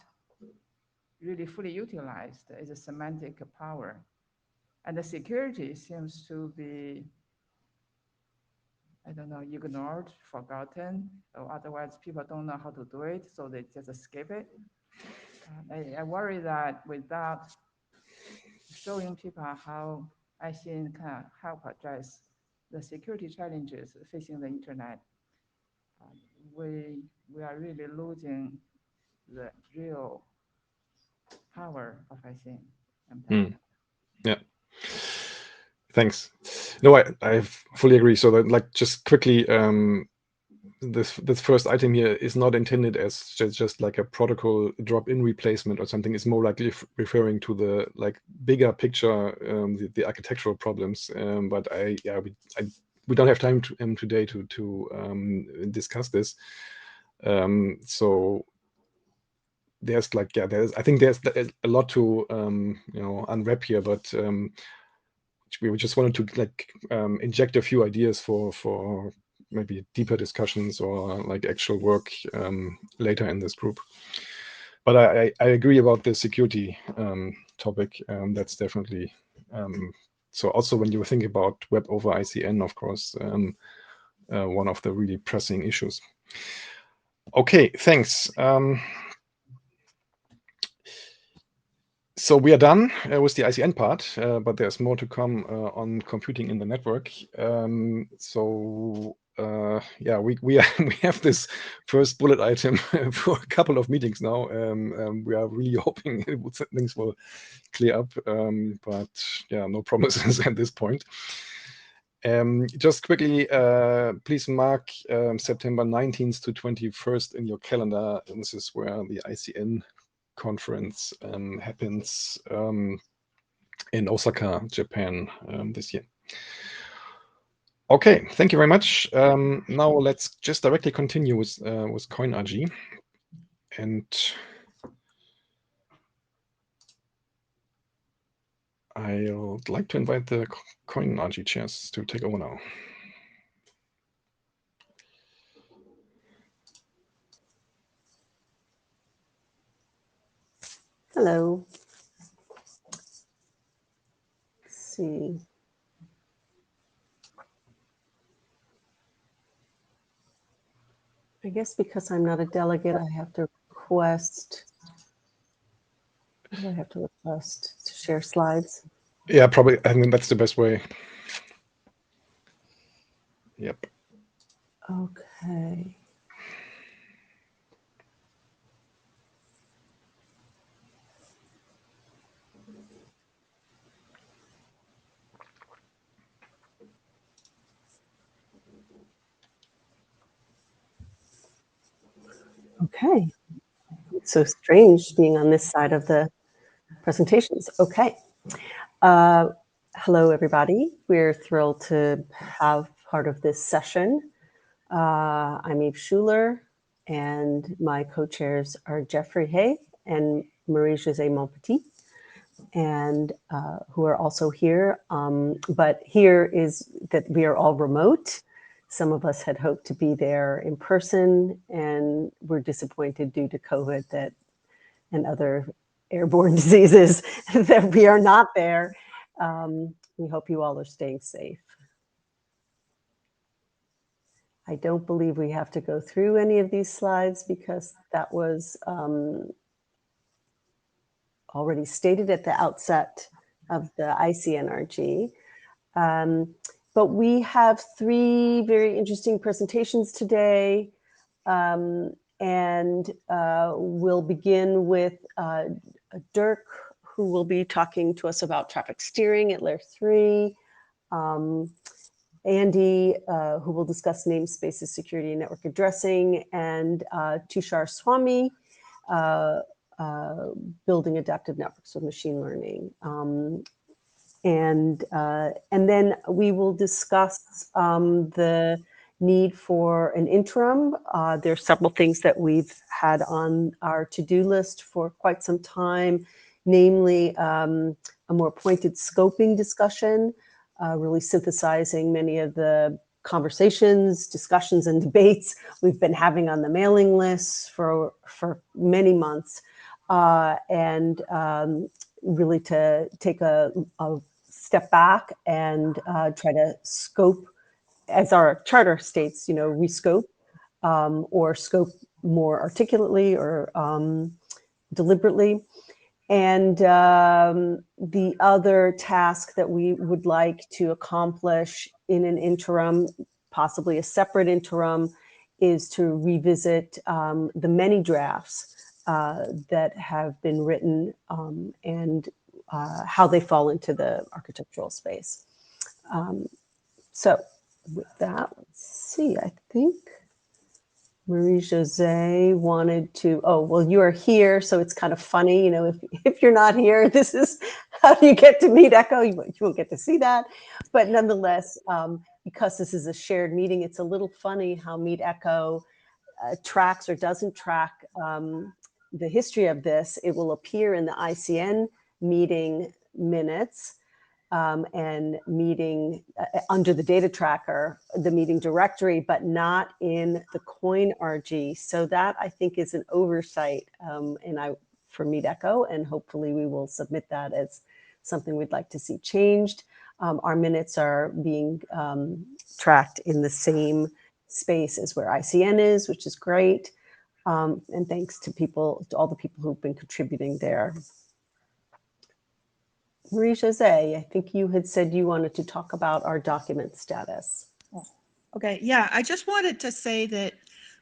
really fully utilized as a semantic power. And the security seems to be, I don't know, ignored, forgotten, or otherwise people don't know how to do it, so they just skip it. I worry that without showing people how ICN can help address the security challenges facing the internet, we are really losing the real power of ICN. I'm telling you. Yeah. Thanks. No, I fully agree. So that, like, just quickly, this first item here is not intended as just like a protocol drop-in replacement or something. It's more likely referring to the like bigger picture, the architectural problems. But we don't have time today to discuss this. So there's like, I think there's a lot to unwrap here, but we just wanted to like inject a few ideas for maybe deeper discussions or like actual work later in this group. But I agree about the security topic. That's definitely so. Also, when you think about web over ICN, of course, one of the really pressing issues. Okay, thanks. So we are done with the ICN part, but there's more to come on computing in the network. We have this first bullet item for a couple of meetings now. We are really hoping things will clear up, but yeah, no promises at this point. Just quickly, please mark September 19th to 21st in your calendar. And this is where the ICN conference happens in Osaka, Japan this year. Okay, thank you very much. Now let's just directly continue with CoinRG. And I would like to invite the CoinRG chairs to take over now. Hello. Let's see. I guess because I'm not a delegate, I have to request. What do I have to request to share slides? Yeah, probably. I think that's the best way. Yep. Okay. Okay. It's so strange being on this side of the presentations. Okay. Hello, everybody. We're thrilled to have part of this session. I'm Eve Schuler, and my co-chairs are Jeffrey Hay and Marie-Josée Montpetit, and who are also here. But here is that we are all remote. Some of us had hoped to be there in person, and we're disappointed due to COVID and other airborne diseases that we are not there. We hope you all are staying safe. I don't believe we have to go through any of these slides because that was already stated at the outset of the ICNRG. But we have 3 very interesting presentations today. And we'll begin with Dirk, who will be talking to us about traffic steering at layer 3. Andy, who will discuss namespaces, security, and network addressing, and Tushar Swami, building adaptive networks with machine learning. And then we will discuss the need for an interim. There are several things that we've had on our to-do list for quite some time, namely a more pointed scoping discussion, really synthesizing many of the conversations, discussions, and debates we've been having on the mailing lists for many months, and really to take a step back and try to scope, as our charter states, rescope or scope more articulately or deliberately. And the other task that we would like to accomplish in an interim, possibly a separate interim, is to revisit the many drafts that have been written and how they fall into the architectural space. So with that, let's see, I think Marie-José wanted to, oh, well, you are here, so it's kind of funny, if you're not here, this is how you get to meet Echo. You won't get to see that. But nonetheless, because this is a shared meeting, it's a little funny how Meet Echo tracks or doesn't track the history of this. It will appear in the ICN meeting minutes and meeting under the data tracker, the meeting directory, but not in the CoinRG. So that I think is an oversight for Meet Echo, and hopefully we will submit that as something we'd like to see changed. Our minutes are being tracked in the same space as where ICN is, which is great. And thanks to all the people who've been contributing there. Marie-José, I think you had said you wanted to talk about our document status. Oh, okay, yeah, I just wanted to say that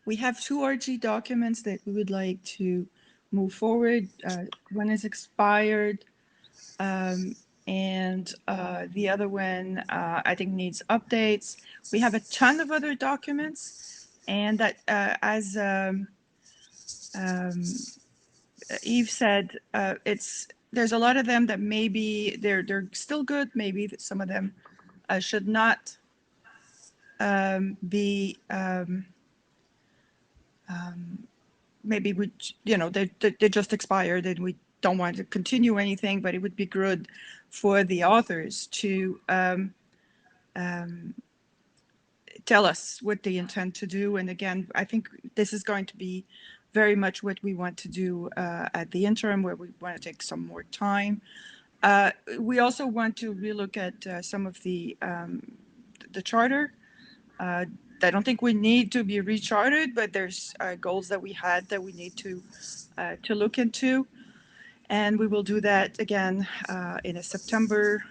we have 2 RG documents that we would like to move forward. One is expired, and the other one I think needs updates. We have a ton of other documents, and that as Eve said, there's a lot of them that maybe they're still good. Maybe some of them should not be. Maybe they just expired and we don't want to continue anything. But it would be good for the authors to tell us what they intend to do. And again, I think this is going to be very much what we want to do at the interim, where we want to take some more time. We also want to relook at some of the charter. I don't think we need to be recharted, but there's goals that we had that we need to look into, and we will do that again in a September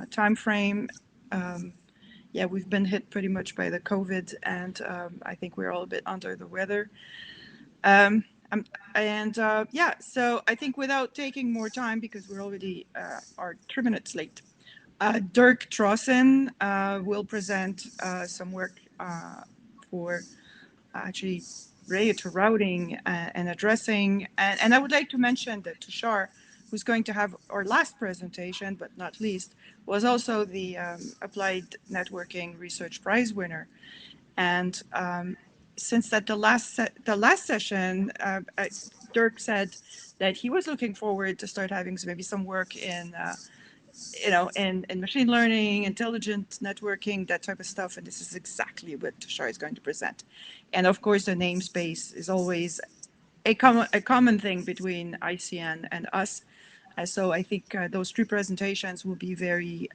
timeframe. Yeah, we've been hit pretty much by the COVID, and I think we're all a bit under the weather. Yeah, so I think without taking more time, because we're already are 3 minutes late, Dirk Trossen will present some work for actually related to routing and addressing. And I would like to mention that Tushar, who's going to have our last presentation, but not least, was also the Applied Networking Research Prize winner. And since that the last session, Dirk said that he was looking forward to start having maybe some work in in machine learning, intelligent networking, that type of stuff. And this is exactly what Tushar is going to present. And of course, the namespace is always a common thing between ICN and us. So I think those 3 presentations will be very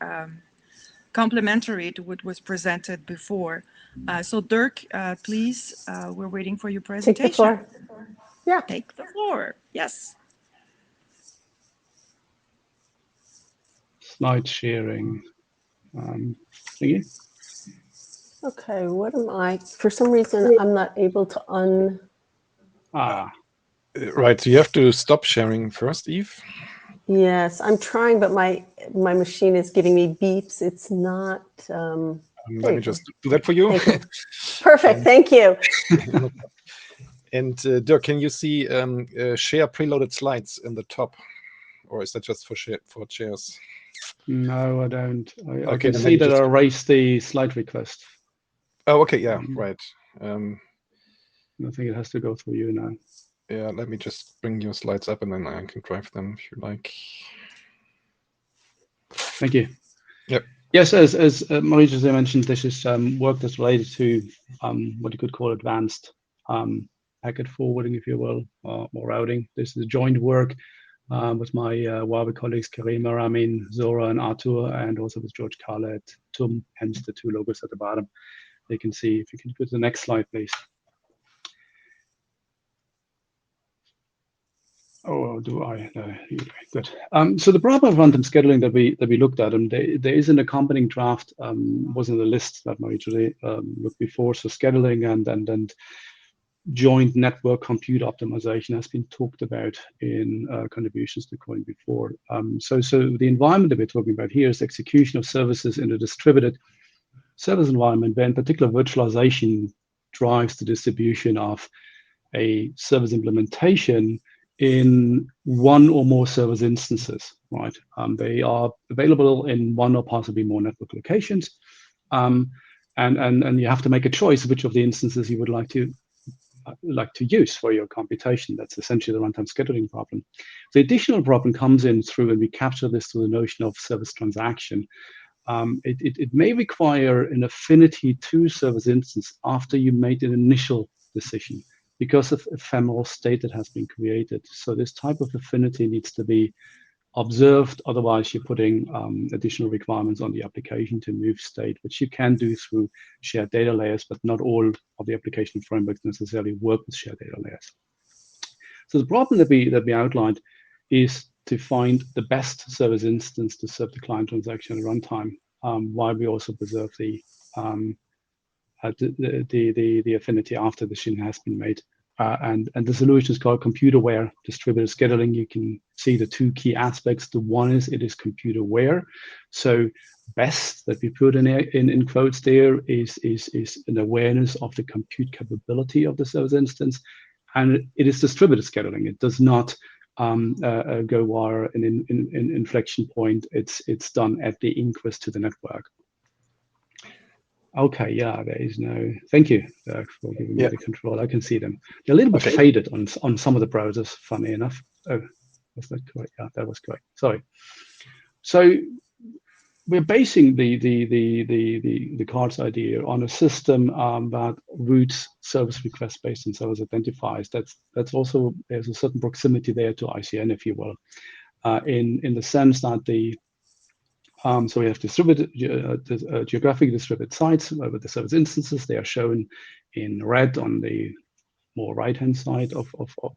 complementary to what was presented before. So Dirk, please, we're waiting for your Take the presentation. floor. Yeah. Take the floor. Yes. Slide sharing. Thingy. Okay, what am I? For some reason, I'm not able to Right, so you have to stop sharing first, Eve. Yes, I'm trying, but my machine is giving me beeps. It's not. Let me just do that for you. Thank you. Perfect. Thank you. And Dirk, can you see share preloaded slides in the top, or is that just for shares? No, I don't. I Okay, can see that I erased the slide request. Oh, okay, yeah, right. I think it has to go through you now. Yeah, let me just bring your slides up and then I can drive them if you like. Thank you. Yep. Yes, as Marie-José mentioned, this is work that's related to what you could call advanced packet forwarding, if you will, or routing. This is joint work with my Huawei colleagues, Karima, Ramin, Zora, and Artur, and also with George Khaled, Tum, hence the two logos at the bottom. You can see, if you can go to the next slide, please. Oh, do I? No, good. So the problem of runtime scheduling that we looked at, and there is an accompanying draft, was in the list that Marie-José looked before. So scheduling and joint network compute optimization has been talked about in contributions to Coin before. So the environment that we're talking about here is execution of services in a distributed service environment, where in particular virtualization drives the distribution of a service implementation in one or more service instances, right? They are available in one or possibly more network locations. And you have to make a choice which of the instances you would like to use for your computation. That's essentially the runtime scheduling problem. The additional problem comes in through, and we capture this through the notion of service transaction. It may require an affinity to service instance after you made an initial decision, because of ephemeral state that has been created. So this type of affinity needs to be observed. Otherwise, you're putting additional requirements on the application to move state, which you can do through shared data layers, but not all of the application frameworks necessarily work with shared data layers. So the problem that we outlined is to find the best service instance to serve the client transaction at runtime, while we also preserve the affinity after the decision has been made. And the solution is called computer-aware distributed scheduling. You can see the two key aspects. The one is it is computer-aware. So best that we put in quotes there is an awareness of the compute capability of the service instance. And it is distributed scheduling. It does not go via an inflection point. It's done at the ingress to the network. Okay, yeah, there is no. Thank you, Dirk, for giving me the control. I can see them. They're a little bit faded on some of the browsers, funny enough. Oh, was that correct? Yeah, that was correct. Sorry. So we're basing the cards idea on a system that routes service requests based on service identifiers. That's also, there's a certain proximity there to ICN, if you will, in the sense that so we have distributed, geographically distributed sites with the service instances. They are shown in red on the more right-hand side of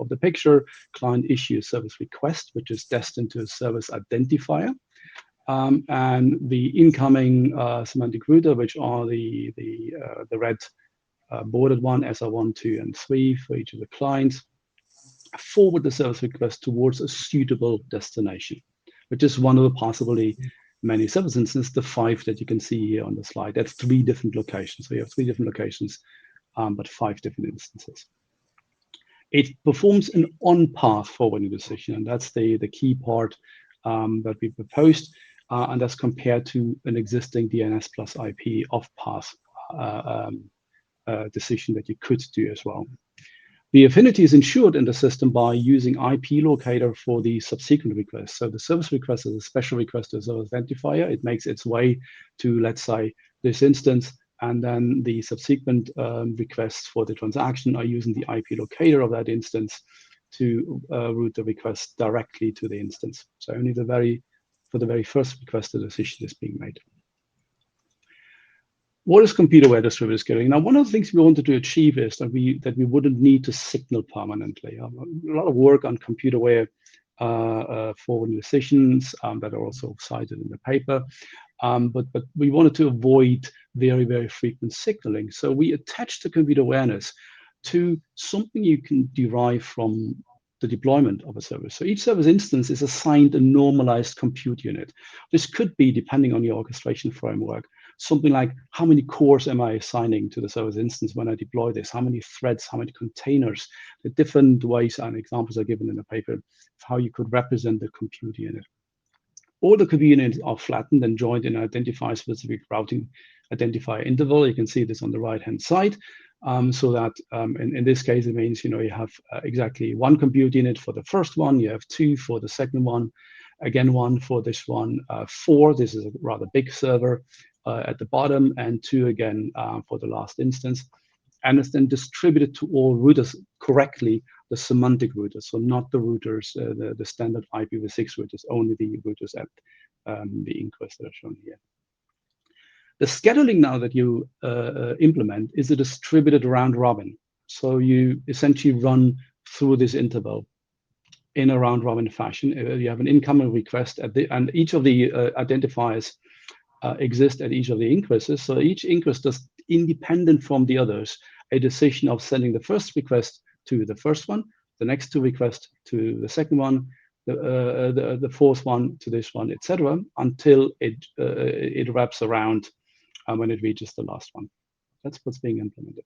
the picture. Client issues service request, which is destined to a service identifier. And the incoming semantic router, which are the red bordered one, SR1, 2, and 3 for each of the clients, forward the service request towards a suitable destination, which is one of the possibly many service instances, the 5 that you can see here on the slide. That's 3 different locations. So you have 3 different locations, but 5 different instances. It performs an on-path forwarding decision, and that's the key part that we proposed, and that's compared to an existing DNS plus IP off-path decision that you could do as well. The affinity is ensured in the system by using IP locator for the subsequent request. So the service request is a special request to a service identifier. It makes its way to, let's say, this instance, and then the subsequent requests for the transaction are using the IP locator of that instance to route the request directly to the instance. So only for the very first request, the decision is being made. what is computer-aware distributed scheduling? Now, one of the things we wanted to achieve is that we wouldn't need to signal permanently. A lot of work on computer-aware forwarding decisions that are also cited in the paper. But we wanted to avoid very, very frequent signaling. So we attached the computer awareness to something you can derive from the deployment of a service. So each service instance is assigned a normalized compute unit. This could be, depending on your orchestration framework, something like how many cores am I assigning to the service instance when I deploy this? How many threads, how many containers? The different ways and examples are given in the paper of how you could represent the compute unit. All the compute units are flattened and joined in an identifier specific routing identifier interval. You can see this on the right-hand side. So that in this case, it means, you have exactly one compute unit for the first one, you have 2 for the second one, again 1 for this one, 4, this is a rather big server at the bottom, and 2 again for the last instance. And it's then distributed to all routers correctly, the semantic routers, so not the routers, the standard IPv6 routers, only the routers at the inquest that are shown here. The scheduling now that you implement is a distributed round robin. So you essentially run through this interval in a round robin fashion. You have an incoming request and each of the identifiers exist at each of the inquests. So each inquest does, independent from the others, a decision of sending the first request to the first one, the next 2 requests to the second one, the fourth one to this one, etc., until it wraps around when it reaches the last one. That's what's being implemented.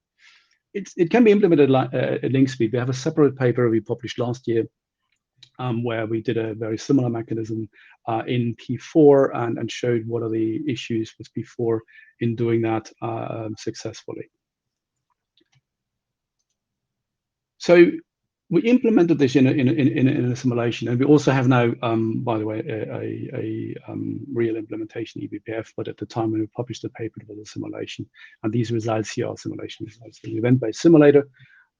It can be implemented at link speed. We have a separate paper we published last year where we did a very similar mechanism in P4 and showed what are the issues with P4 in doing that successfully. So we implemented this in a simulation, and we also have now, by the way, a real implementation eBPF. But at the time when we published the paper, it was a simulation, and these results here are simulation results. The event-based simulator.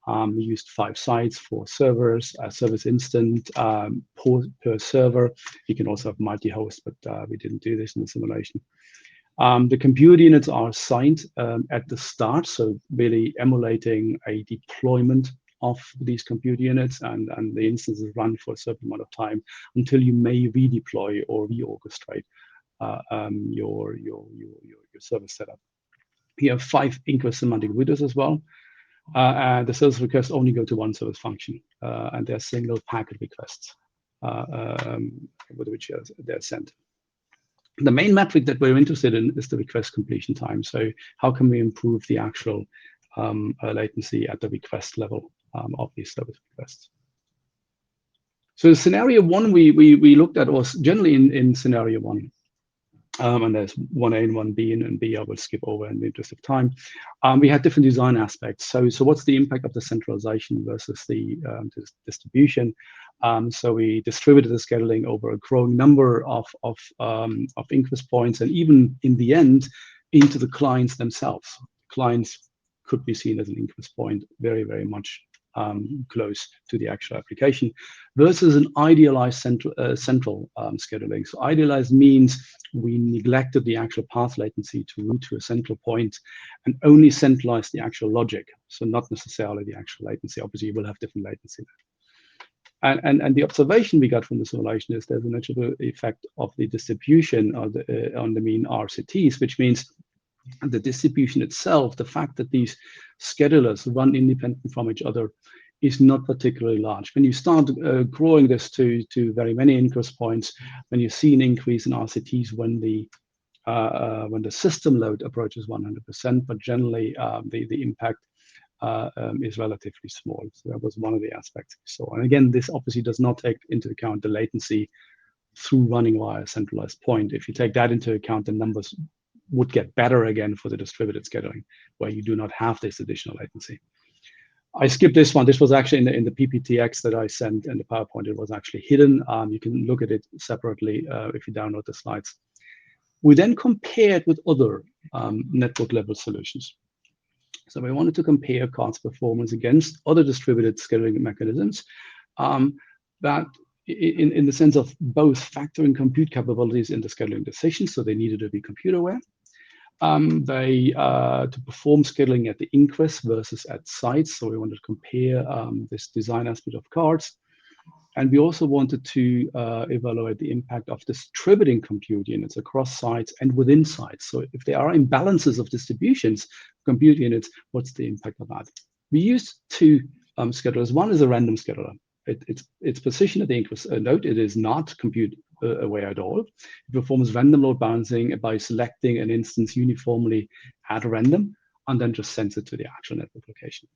We used 5 sites for servers, a service instance per server. You can also have multi-host, but we didn't do this in the simulation. The compute units are assigned at the start, so really emulating a deployment of these compute units, and the instances run for a certain amount of time until you may redeploy or reorchestrate your service setup. We have 5 inquest semantic routers as well. The service requests only go to one service function, and they're single packet requests with which they're sent. The main metric that we're interested in is the request completion time. So how can we improve the actual latency at the request level of these service requests? So scenario 1 we looked at was generally in scenario 1. And there's 1A and 1B, and B I will skip over in the interest of time. We had different design aspects. So what's the impact of the centralization versus the distribution? So we distributed the scheduling over a growing number of inquest points, and even in the end, into the clients themselves. Clients could be seen as an inquest point, very, very much close to the actual application, versus an idealized central scheduling. So idealized means we neglected the actual path latency to route to a central point and only centralized the actual logic. So not necessarily the actual latency. Obviously, you will have different latency. And the observation we got from the simulation is there's a natural effect of the distribution on the mean RCTs, which means the distribution itself, the fact that these schedulers run independent from each other, is not particularly large. When you start growing this to very many inquest points, when you see an increase in RCTs when the system load approaches 100%, but generally the impact is relatively small. So that was one of the aspects we saw. And again, this obviously does not take into account the latency through running via a centralized point. If you take that into account, the numbers would get better again for the distributed scheduling, where you do not have this additional latency. I skipped this one. This was actually in the PPTX that I sent in the PowerPoint. It was actually hidden. You can look at it separately if you download the slides. We then compared with other network level solutions. So we wanted to compare CARD's performance against other distributed scheduling mechanisms that in the sense of both factoring compute capabilities in the scheduling decisions, so they needed to be computer aware, To perform scheduling at the inquest versus at sites. So we wanted to compare this design aspect of cards. And we also wanted to evaluate the impact of distributing compute units across sites and within sites. So if there are imbalances of distributions, compute units, what's the impact of that? We used two schedulers. One is a random scheduler. It's positioned at the inquest node. It is not compute aware at all. It performs random load balancing by selecting an instance uniformly at random and then just sends it to the actual network location.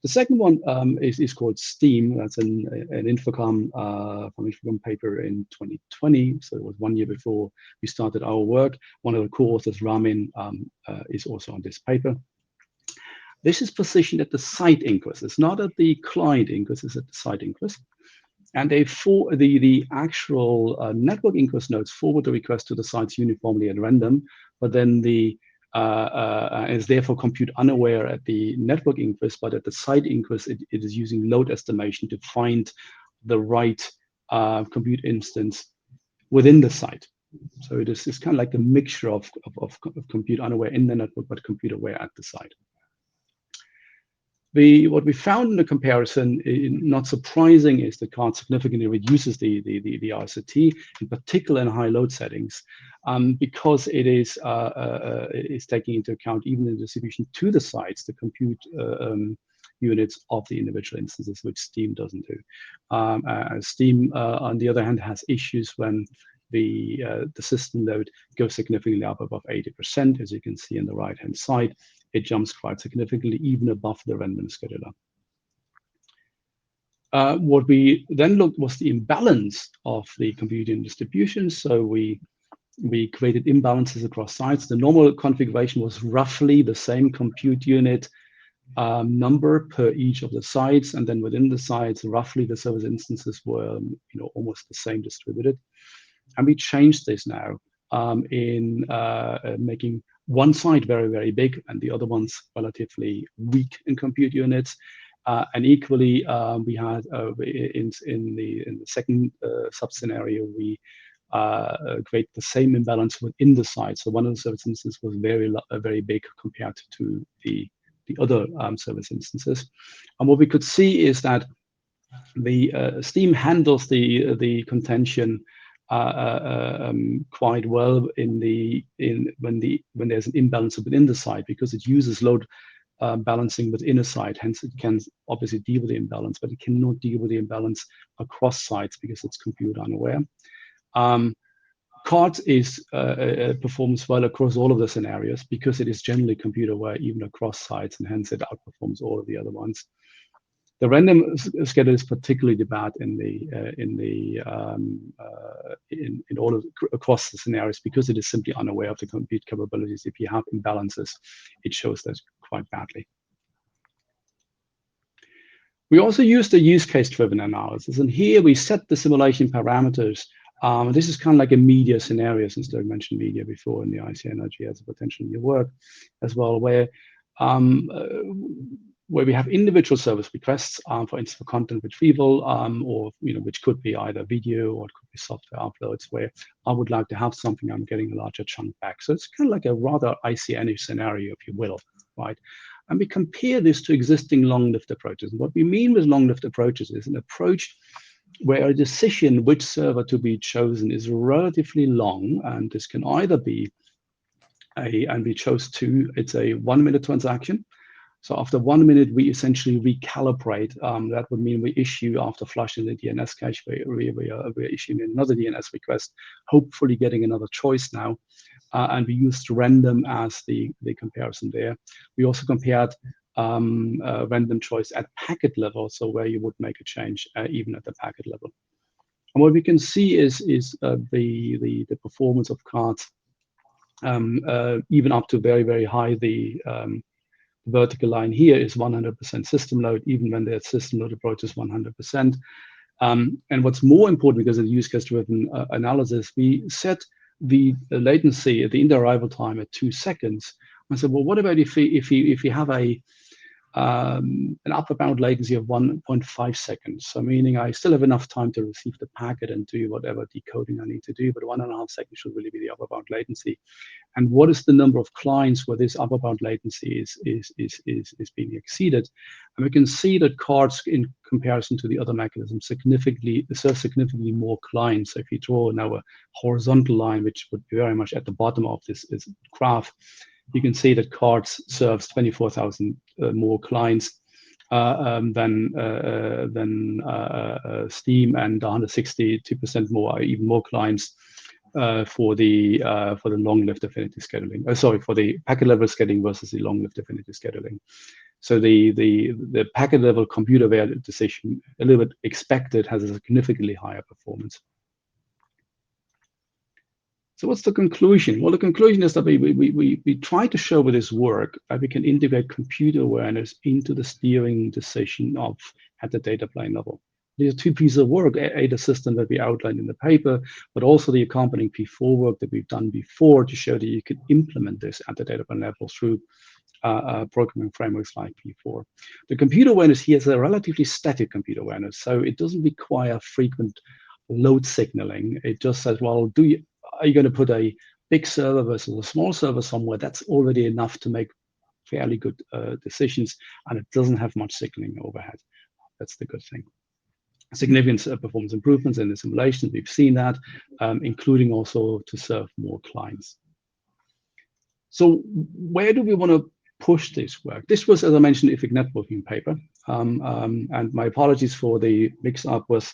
The second one is called Steam. That's an Infocom from Infocom paper in 2020. So it was 1 year before we started our work. One of the co-authors, Ramin, is also on this paper. This is positioned at the site inquest. It's not at the client inquest, it's at the site inquest. And the actual network inquest nodes forward the request to the sites uniformly at random, but then the is therefore compute unaware at the network inquest, but at the site inquest, it is using load estimation to find the right compute instance within the site. So it's kind of like a mixture of compute unaware in the network, but compute aware at the site. What we found in the comparison, not surprising, is the card significantly reduces the RCT, in particular in high load settings, because it is taking into account even the distribution to the sites, the compute units of the individual instances, which Steam doesn't do. Steam, on the other hand, has issues when the system load goes significantly up above 80%, as you can see on the right-hand side. It jumps quite significantly, even above the random scheduler. What we then looked was the imbalance of the computing distribution. So we created imbalances across sites. The normal configuration was roughly the same compute unit number per each of the sites, and then within the sites, roughly the service instances were almost the same distributed. And we changed this now in making one site very, very big and the other ones relatively weak in compute units. And equally, we had in the second sub-scenario, we create the same imbalance within the site. So one of the service instances was very big compared to the other service instances. And what we could see is that the Steam handles the contention quite well when there's an imbalance within the site, because it uses load balancing within a site. Hence, it can obviously deal with the imbalance, but it cannot deal with the imbalance across sites because it's compute unaware. CARD performs well across all of the scenarios because it is generally compute aware even across sites, and hence it outperforms all of the other ones. The random scheduler is particularly bad across the scenarios because it is simply unaware of the compute capabilities. If you have imbalances, it shows that quite badly. We also used a use case-driven analysis, and here we set the simulation parameters. This is kind of like a media scenario, since Dirk mentioned media before in the ICNRG as a potential new work as well, where we have individual service requests, for instance, for content retrieval, or which could be either video or it could be software uploads, where I would like to have something, I'm getting a larger chunk back. So it's kind of like a rather ICN-ish scenario, if you will, right? And we compare this to existing long-lived approaches. And what we mean with long-lived approaches is an approach where a decision which server to be chosen is relatively long, and this can either be and we chose two, it's a 1 minute transaction. So after 1 minute, we essentially recalibrate. That would mean we issue, after flushing the DNS cache, we're issuing another DNS request, hopefully getting another choice now. And we used random as the comparison there. We also compared random choice at packet level, so where you would make a change even at the packet level. And what we can see is the performance of cards, even up to very, very high. The vertical line here is 100% system load, even when the system load approaches 100%. And what's more important, because of the use case-driven analysis, we set the latency at the inter-arrival time at 2 seconds. I said, well, what about if we have an upper bound latency of 1.5 seconds? So meaning I still have enough time to receive the packet and do whatever decoding I need to do, but 1.5 seconds should really be the upper bound latency. and what is the number of clients where this upper bound latency is being exceeded. And we can see that cards, in comparison to the other mechanisms, serve significantly more clients. So if you draw now a horizontal line, which would be very much at the bottom of this graph, you can see that cards serves 24,000 more clients than Steam, and 162% more, even more clients for the long-lived affinity scheduling. Sorry, for the packet level scheduling versus the long-lived affinity scheduling. So the packet level computer aware decision, a little bit expected, has a significantly higher performance. So what's the conclusion? Well, the conclusion is that we try to show with this work that we can integrate computer awareness into the steering decision at the data plane level. These are two pieces of work, the system that we outlined in the paper, but also the accompanying P4 work that we've done before to show that you can implement this at the data plane level through programming frameworks like P4. The computer awareness here is a relatively static computer awareness, so it doesn't require frequent load signaling. It just says, well, are you going to put a big server versus a small server somewhere? That's already enough to make fairly good decisions, and it doesn't have much signaling overhead. That's the good thing. Significant performance improvements in the simulations, we've seen that, including also to serve more clients. So where do we want to push this work? This was, as I mentioned, IFIC networking paper, and my apologies for the mix-up was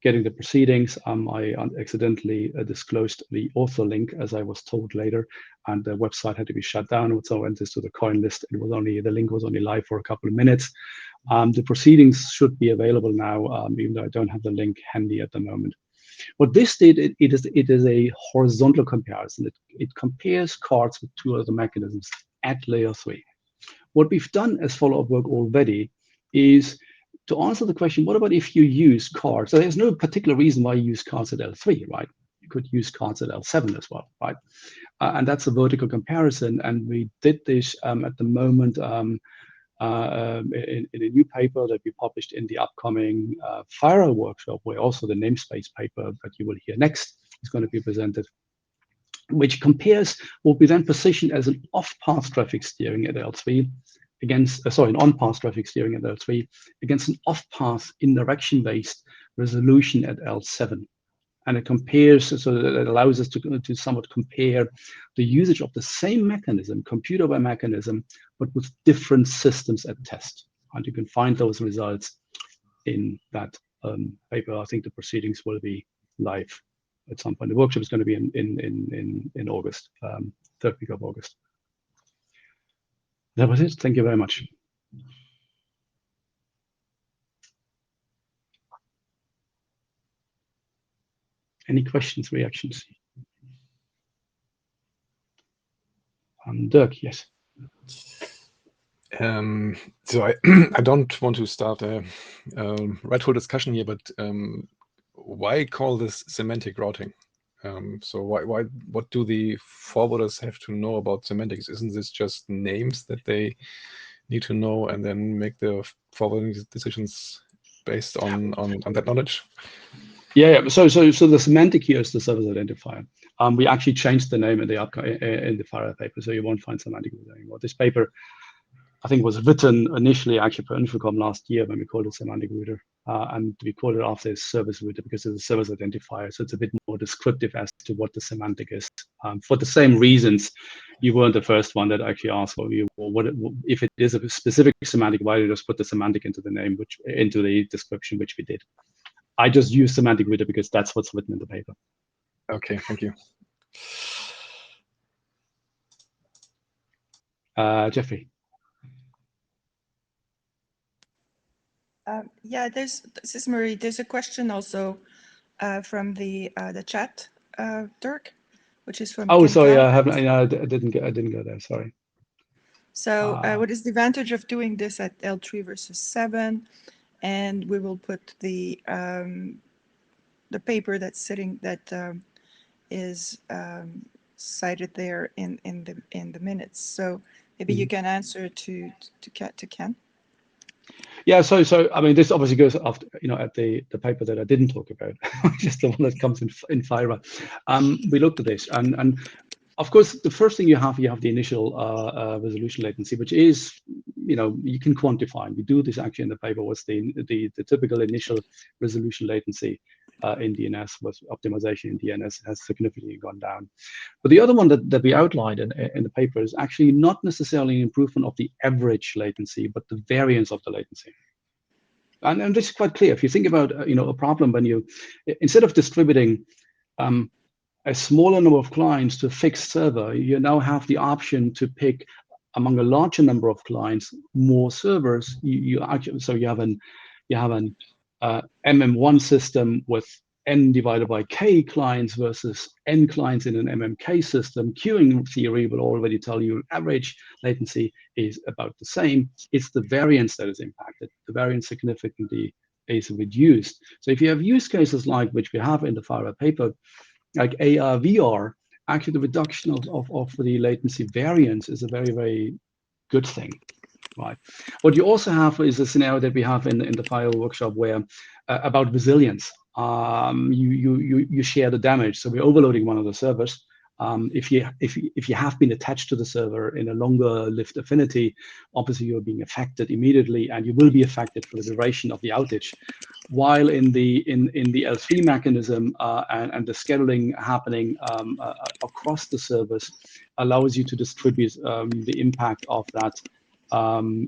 getting the proceedings. I accidentally disclosed the author link, as I was told later, and the website had to be shut down. So I went to the coin list. The link was only live for a couple of minutes. The proceedings should be available now, even though I don't have the link handy at the moment. What this did, it is a horizontal comparison. It compares cards with two other mechanisms at layer 3. What we've done as follow-up work already is to answer the question, what about if you use cards? So there's no particular reason why you use cards at L3, right? You could use cards at L7 as well, right? And that's a vertical comparison. And we did this at the moment in a new paper that we published in the upcoming FIRA workshop, where also the namespace paper that you will hear next is going to be presented, which compares what we then position as an off-path traffic steering at L3 against, an on-path traffic steering at L3 against an off-path indirection-based resolution at L7. And it compares, so that it allows us to somewhat compare the usage of the same mechanism, computer-aware mechanism, but with different systems at test. And you can find those results in that paper. I think the proceedings will be live at some point. The workshop is going to be in August, third week of August. That was it. Thank you very much. Any questions, reactions? Dirk, yes. So I don't want to start a rightful discussion here, but why call this semantic routing? So what do the forwarders have to know about semantics? Isn't this just names that they need to know and then make the forwarding decisions based on that knowledge? Yeah. So the semantic here is the service identifier. We actually changed the name in the FIRA paper, so you won't find semantic anymore. This paper, I think, was written initially actually for Infocom last year when we called it semantic router, and we called it after service router because it's a service identifier, so it's a bit more descriptive as to what the semantic is. For the same reasons, you weren't the first one that actually asked for you. Well, if it is a specific semantic, why do you just put the semantic into the name, into the description, which we did. I just use semantic router because that's what's written in the paper. Okay, thank you. Jeffrey. Yeah, this is Marie. There's a question also from the chat, Dirk, which is from. Oh, Ken sorry, Brown. I didn't go there. Sorry. So, what is the advantage of doing this at L3 versus 7? And we will put the paper that's sitting is cited there in the minutes. So maybe you can answer to Ken. Yeah, so I mean, this obviously goes after, at the paper that I didn't talk about, which is the one that comes in FIRA. We looked at this, and of course, the first thing you have the initial resolution latency, which is, you can quantify. We do this actually in the paper. What's the typical initial resolution latency in DNS? With optimization in DNS has significantly gone down. But the other one that we outlined in the paper is actually not necessarily an improvement of the average latency, but the variance of the latency. And this is quite clear. If you think about a problem when you, instead of distributing a smaller number of clients to a fixed server, you now have the option to pick among a larger number of clients more servers. You actually, so you have an MM1 system with n divided by k clients versus n clients in an MMK system. Queuing theory will already tell you average latency is about the same. It's the variance that is impacted. The variance significantly is reduced. So if you have use cases like which we have in the FireEye paper, like AR, VR, actually the reduction of the latency variance is a very, very good thing. Right. What you also have is a scenario that we have in the FireEye workshop where about resilience. You share the damage. So we're overloading one of the servers. If you have been attached to the server in a longer lived affinity, obviously you're being affected immediately, and you will be affected for the duration of the outage. While in the L3 mechanism and the scheduling happening across the servers allows you to distribute the impact of that.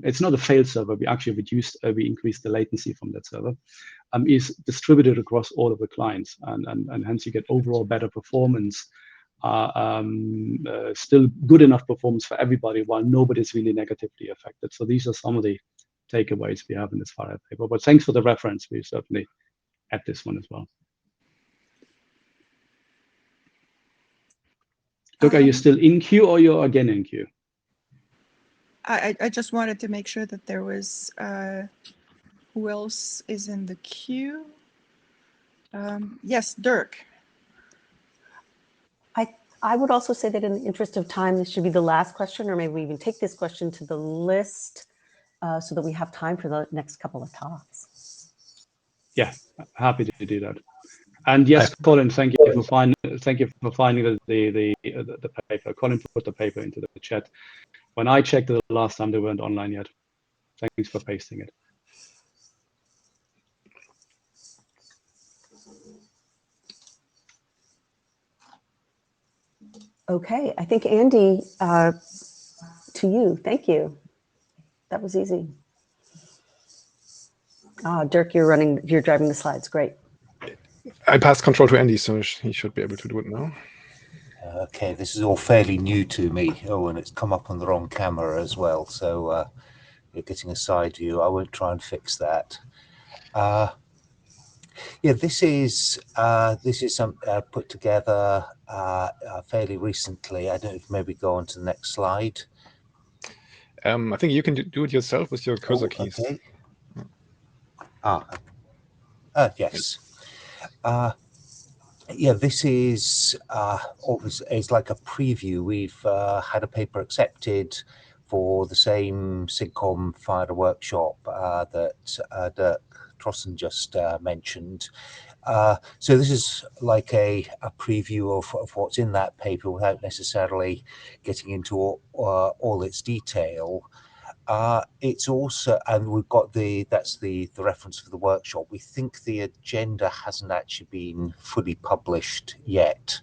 It's not a failed server. We actually we increased the latency from that server. Is distributed across all of the clients, and hence you get overall better performance. Still good enough performance for everybody while nobody's really negatively affected. So these are some of the takeaways we have in this FireEye paper. But thanks for the reference. We certainly add this one as well. Look, are you still in queue or you're again in queue? I just wanted to make sure that there was who else is in the queue. Yes, Dirk. I would also say that in the interest of time, this should be the last question, or maybe we even take this question to the list so that we have time for the next couple of talks. Yeah, happy to do that. And yes, Colin, thank you for finding the paper. Colin put the paper into the chat. When I checked it the last time, they weren't online yet. Thanks for pasting it. Okay, I think Andy, to you, thank you. That was easy. Dirk, you're driving the slides, great. I passed control to Andy, so he should be able to do it now. Okay, this is all fairly new to me. Oh, and it's come up on the wrong camera as well. So you're getting a side view. I won't try and fix that. Yeah, this is some put together fairly recently. I don't know if maybe go on to the next slide. I think you can do it yourself with your cursor keys. Okay. Yes. Yeah, this is like a preview. We've had a paper accepted for the same SIGCOMM FireEye workshop that Dirk Trossen just mentioned. So this is like a preview of what's in that paper without necessarily getting into all its detail. It's also, and we've got that's the reference for the workshop. We think the agenda hasn't actually been fully published yet,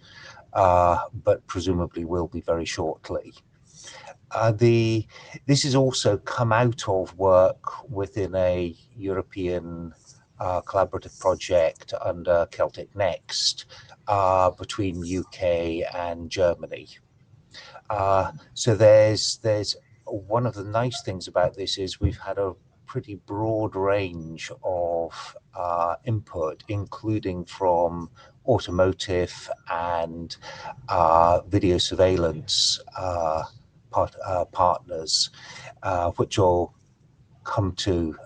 but presumably will be very shortly. This has also come out of work within a European collaborative project under Celtic Next between UK and Germany. So there's one of the nice things about this is we've had a pretty broad range of input, including from automotive and video surveillance partners, which I'll come to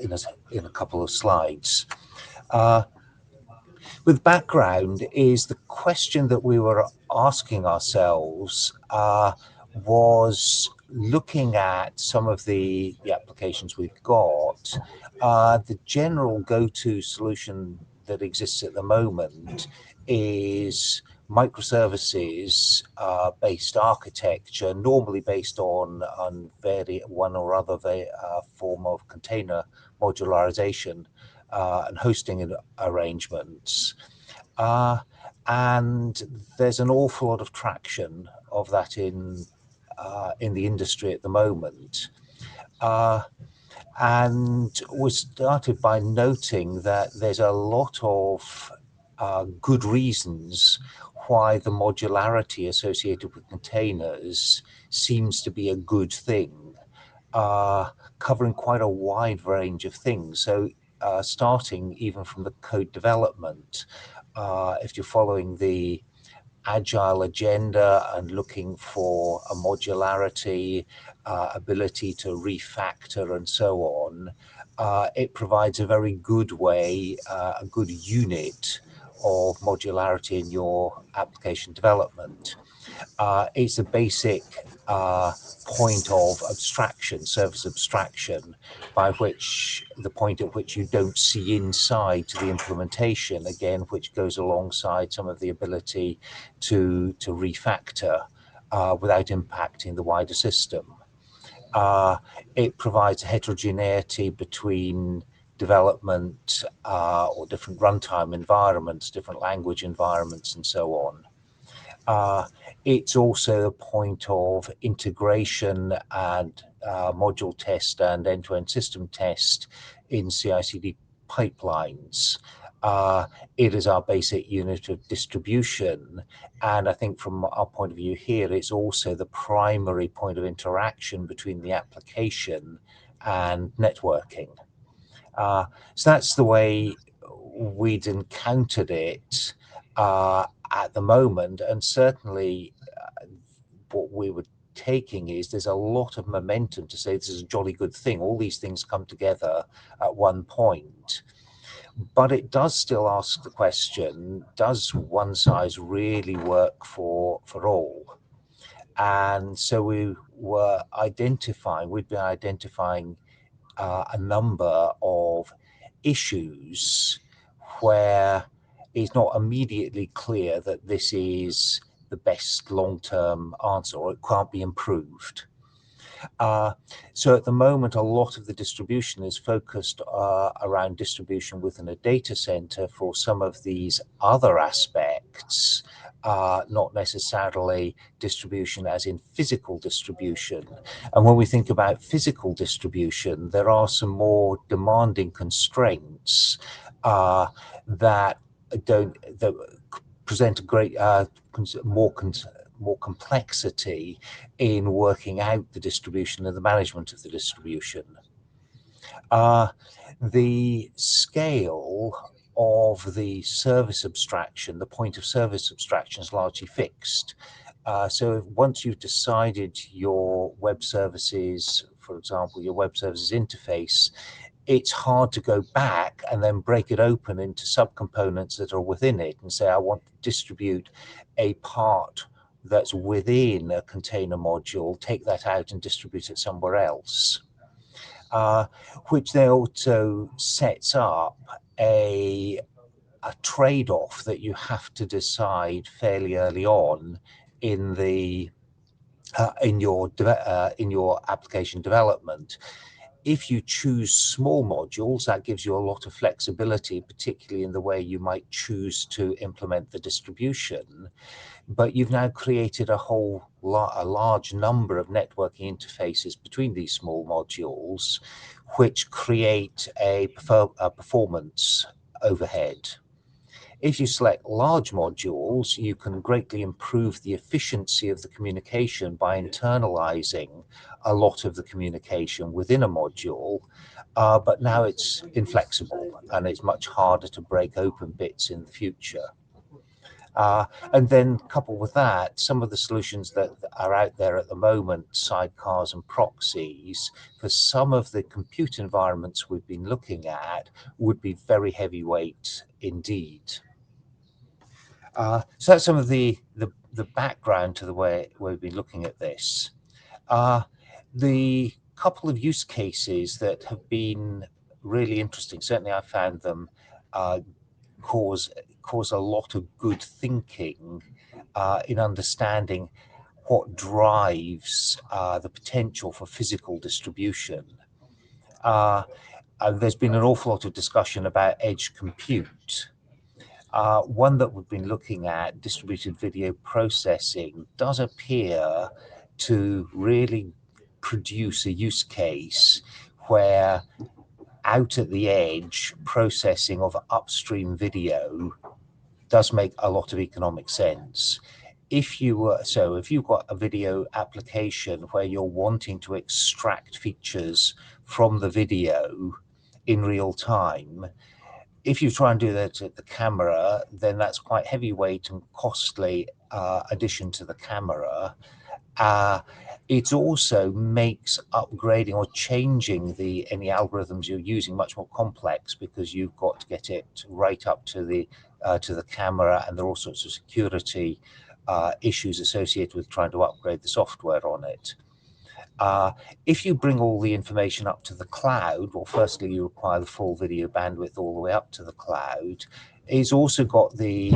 in a couple of slides. With background is the question that we were asking ourselves was looking at some of the applications we've got. The general go-to solution that exists at the moment is microservices based architecture, normally based on one or other form of container modularization and hosting arrangements. And there's an awful lot of traction of that in the industry at the moment. And we started by noting that there's a lot of good reasons why the modularity associated with containers seems to be a good thing, covering quite a wide range of things. So starting even from the code development, if you're following the agile agenda and looking for a modularity, ability to refactor and so on, it provides a very good way, a good unit of modularity in your application development. It's a basic point of abstraction, service abstraction, by which the point at which you don't see inside to the implementation, again, which goes alongside some of the ability to refactor without impacting the wider system. It provides heterogeneity between development or different runtime environments, different language environments, and so on. It's also a point of integration and module test and end-to-end system test in CI/CD pipelines. It is our basic unit of distribution. And I think from our point of view here, it's also the primary point of interaction between the application and networking. So that's the way we'd encountered it at the moment. And certainly what we were taking is there's a lot of momentum to say this is a jolly good thing. All these things come together at one point. But it does still ask the question, does one size really work for all? And so we'd been identifying a number of issues where it's not immediately clear that this is the best long-term answer, or it can't be improved. So at the moment, a lot of the distribution is focused around distribution within a data center for some of these other aspects, not necessarily distribution as in physical distribution. And when we think about physical distribution, there are some more demanding constraints that present a great more complexity in working out the distribution and the management of the distribution. The scale of the service abstraction, the point of service abstraction, is largely fixed. So once you've decided your web services, for example, your web services interface, it's hard to go back and then break it open into subcomponents that are within it and say, I want to distribute a part that's within a container module, take that out and distribute it somewhere else, which then also sets up a trade-off that you have to decide fairly early on in the in your application development. If you choose small modules, that gives you a lot of flexibility, particularly in the way you might choose to implement the distribution. But you've now created a large number of networking interfaces between these small modules, which create a performance overhead. If you select large modules, you can greatly improve the efficiency of the communication by internalizing a lot of the communication within a module, but now it's inflexible and it's much harder to break open bits in the future. And then coupled with that, some of the solutions that are out there at the moment, sidecars and proxies, for some of the compute environments we've been looking at, would be very heavyweight indeed. So that's some of the background to the way we've been looking at this. The couple of use cases that have been really interesting, certainly I found them cause a lot of good thinking, in understanding what drives the potential for physical distribution. There's been an awful lot of discussion about edge compute. One that we've been looking at, distributed video processing, does appear to really produce a use case where out at the edge processing of upstream video does make a lot of economic sense. If you've got a video application where you're wanting to extract features from the video in real time, if you try and do that at the camera, then that's quite heavyweight and costly addition to the camera. It also makes upgrading or changing any algorithms you're using much more complex, because you've got to get it right up to the camera, and there are all sorts of security issues associated with trying to upgrade the software on it. If you bring all the information up to the cloud, well, firstly, you require the full video bandwidth all the way up to the cloud. It's also got the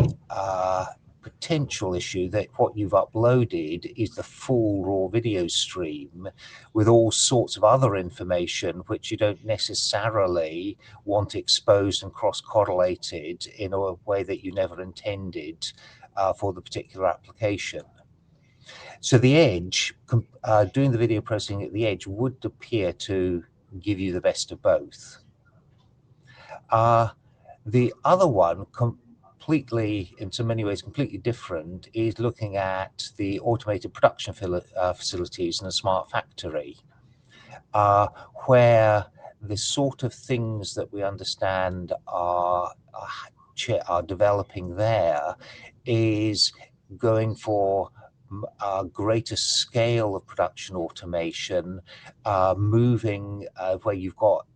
potential issue that what you've uploaded is the full raw video stream with all sorts of other information which you don't necessarily want exposed and cross-correlated in a way that you never intended for the particular application. So the edge, doing the video processing at the edge would appear to give you the best of both. The other one, completely, in so many ways, completely different, is looking at the automated production facilities in a smart factory, where the sort of things that we understand are developing there is going for a greater scale of production automation, moving where you've got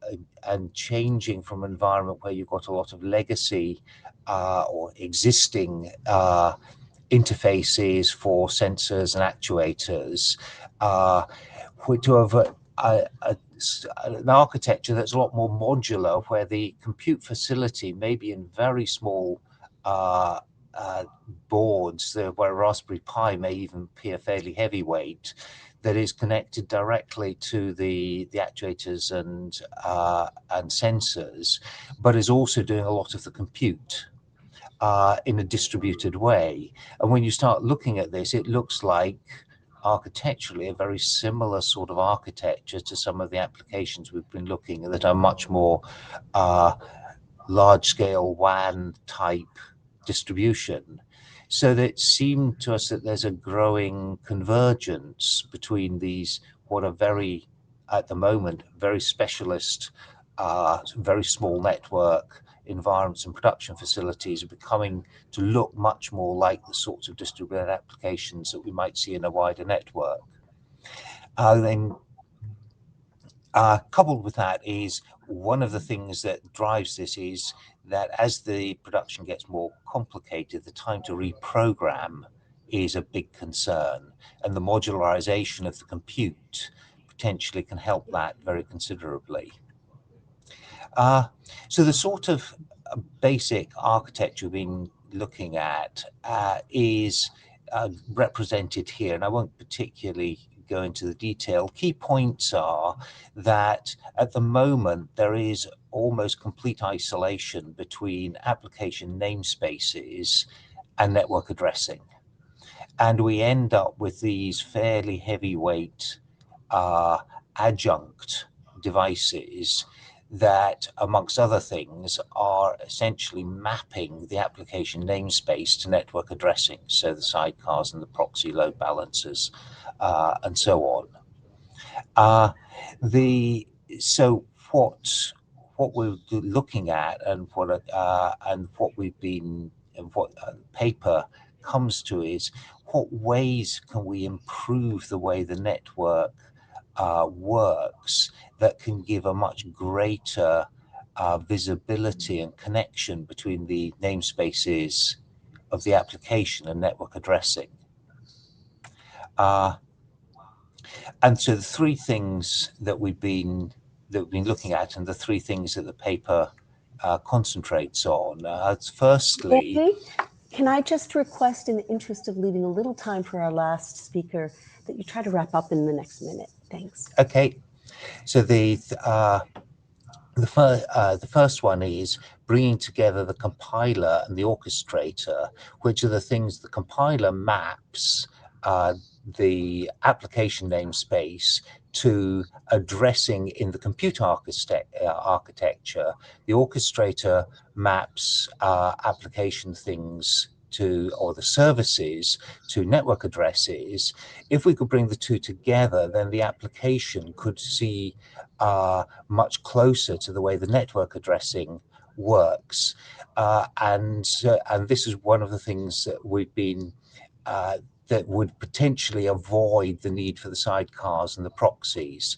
and changing from an environment where you've got a lot of legacy or existing interfaces for sensors and actuators, to have an architecture that's a lot more modular, where the compute facility may be in very small boards, where a Raspberry Pi may even appear fairly heavyweight, that is connected directly to the actuators and sensors, but is also doing a lot of the compute in a distributed way. And when you start looking at this, it looks like architecturally a very similar sort of architecture to some of the applications we've been looking at that are much more large-scale WAN type distribution. So that it seemed to us that there's a growing convergence between these, what are very, at the moment, very specialist, very small network environments and production facilities are becoming to look much more like the sorts of distributed applications that we might see in a wider network. Then coupled with that is one of the things that drives this is that as the production gets more complicated, the time to reprogram is a big concern, and the modularization of the compute potentially can help that very considerably. So the sort of basic architecture we've been looking at is represented here, and I won't particularly go into the detail. Key points are that at the moment there is almost complete isolation between application namespaces and network addressing, and we end up with these fairly heavyweight adjunct devices that, amongst other things, are essentially mapping the application namespace to network addressing, so the sidecars and the proxy load balancers and so on. So what we're looking at and what we've been and what the paper comes to is what ways can we improve the way the network works that can give a much greater visibility and connection between the namespaces of the application and network addressing. And so the three things that we've been looking at, and the three things that the paper concentrates on, firstly, Can I just request, in the interest of leaving a little time for our last speaker, that you try to wrap up in the next minute? Thanks. Okay. So the first one is bringing together the compiler and the orchestrator, which are the things the compiler maps the application namespace to addressing in the computer architecture. The orchestrator maps application things to, or the services to network addresses. If we could bring the two together, then the application could see much closer to the way the network addressing works. And this is one of the things that we've been that would potentially avoid the need for the sidecars and the proxies.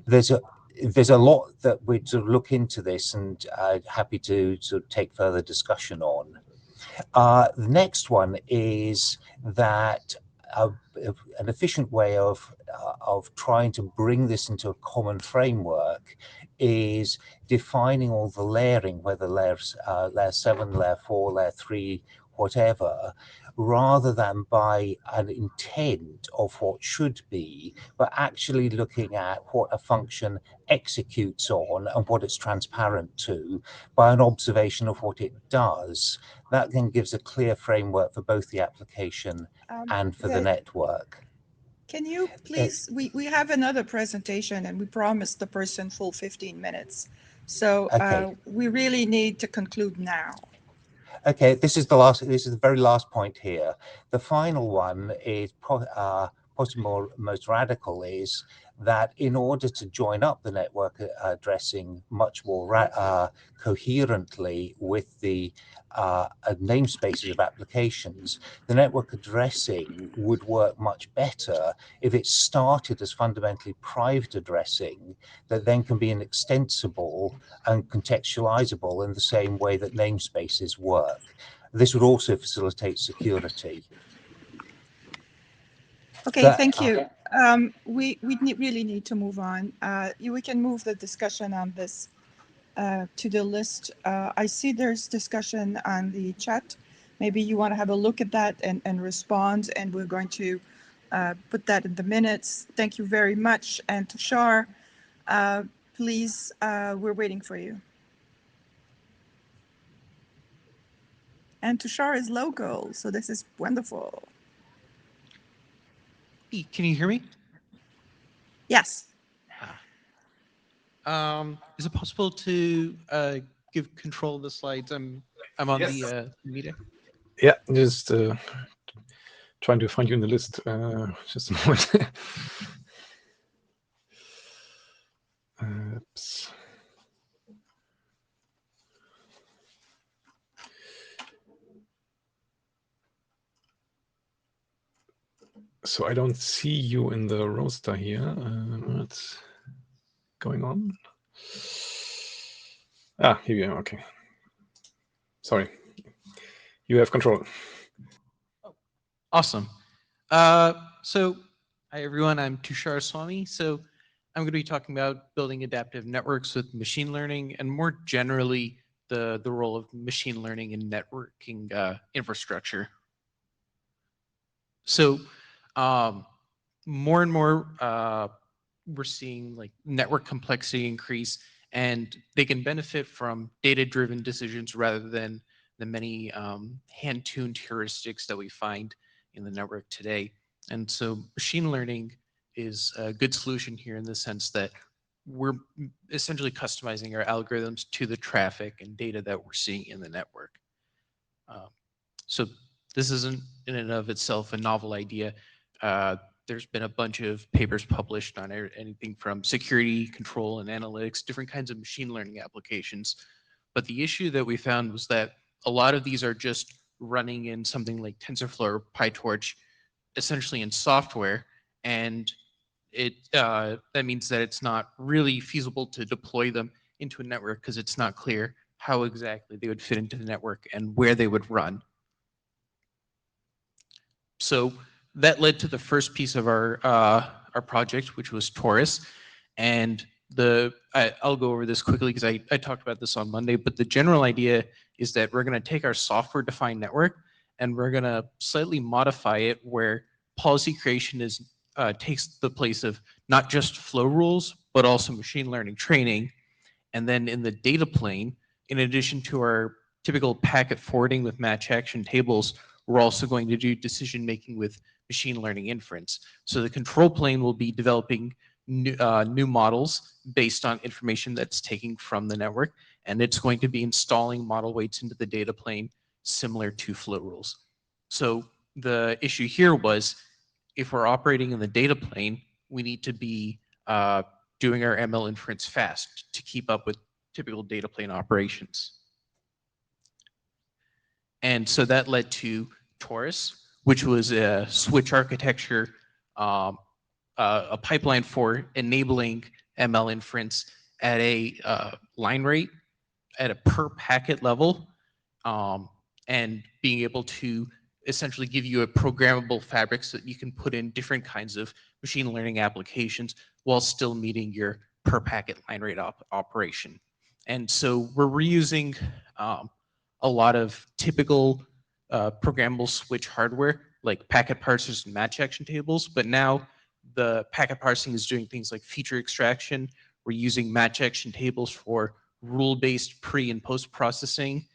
There's a lot that we'd sort of look into this, and happy to sort of take further discussion on. The next one is that an efficient way of trying to bring this into a common framework is defining all the layering, whether layer 7, layer 4, layer 3, whatever, rather than by an intent of what should be, but actually looking at what a function executes on and what it's transparent to by an observation of what it does. That then gives a clear framework for both the application and for the network. Can you please, we have another presentation and we promised the person full 15 minutes. So we really need to conclude now. Okay, this is the very last point here. The final one is possibly most radical, is that in order to join up the network addressing much more coherently with the namespaces of applications, the network addressing would work much better if it started as fundamentally private addressing that then can be extensible and contextualizable in the same way that namespaces work. This would also facilitate security. Okay, thank you. We really need to move on. We can move the discussion on this to the list. I see there's discussion on the chat. Maybe you want to have a look at that and respond, and we're going to put that in the minutes. Thank you very much. And Tushar, please, we're waiting for you. And Tushar is local, so this is wonderful. Can you hear me? Yes. Is it possible to give control of the slides? I'm on the meeting. Yeah, just trying to find you in the list. Just a moment. Oops. So I don't see you in the roster here. What's going on? Ah, here you are. Okay. Sorry. You have control. Oh, awesome. So, hi everyone. I'm Tushar Swami. So, I'm going to be talking about building adaptive networks with machine learning, and more generally, the role of machine learning in networking infrastructure. So, more and more, we're seeing like network complexity increase, and they can benefit from data-driven decisions rather than the many hand-tuned heuristics that we find in the network today. And so machine learning is a good solution here in the sense that we're essentially customizing our algorithms to the traffic and data that we're seeing in the network. So this isn't in and of itself a novel idea. There's been a bunch of papers published on anything from security, control, and analytics, different kinds of machine learning applications. But the issue that we found was that a lot of these are just running in something like TensorFlow or PyTorch, essentially in software, and that means that it's not really feasible to deploy them into a network because it's not clear how exactly they would fit into the network and where they would run. So that led to the first piece of our project, which was Taurus. And I'll go over this quickly because I talked about this on Monday, but the general idea is that we're going to take our software-defined network and we're going to slightly modify it where policy creation takes the place of not just flow rules, but also machine learning training. And then in the data plane, in addition to our typical packet forwarding with match action tables, we're also going to do decision making with machine learning inference. So the control plane will be developing new models based on information that's taken from the network, and it's going to be installing model weights into the data plane similar to flow rules. So the issue here was, if we're operating in the data plane, we need to be doing our ML inference fast to keep up with typical data plane operations. And so that led to Taurus, which was a switch architecture, a pipeline for enabling ML inference at a line rate, at a per packet level, and being able to essentially give you a programmable fabric so that you can put in different kinds of machine learning applications while still meeting your per packet line rate operation. And so we're reusing a lot of typical programmable switch hardware like packet parsers and match action tables, but now the packet parsing is doing things like feature extraction. We're using match action tables for rule-based pre and post processing.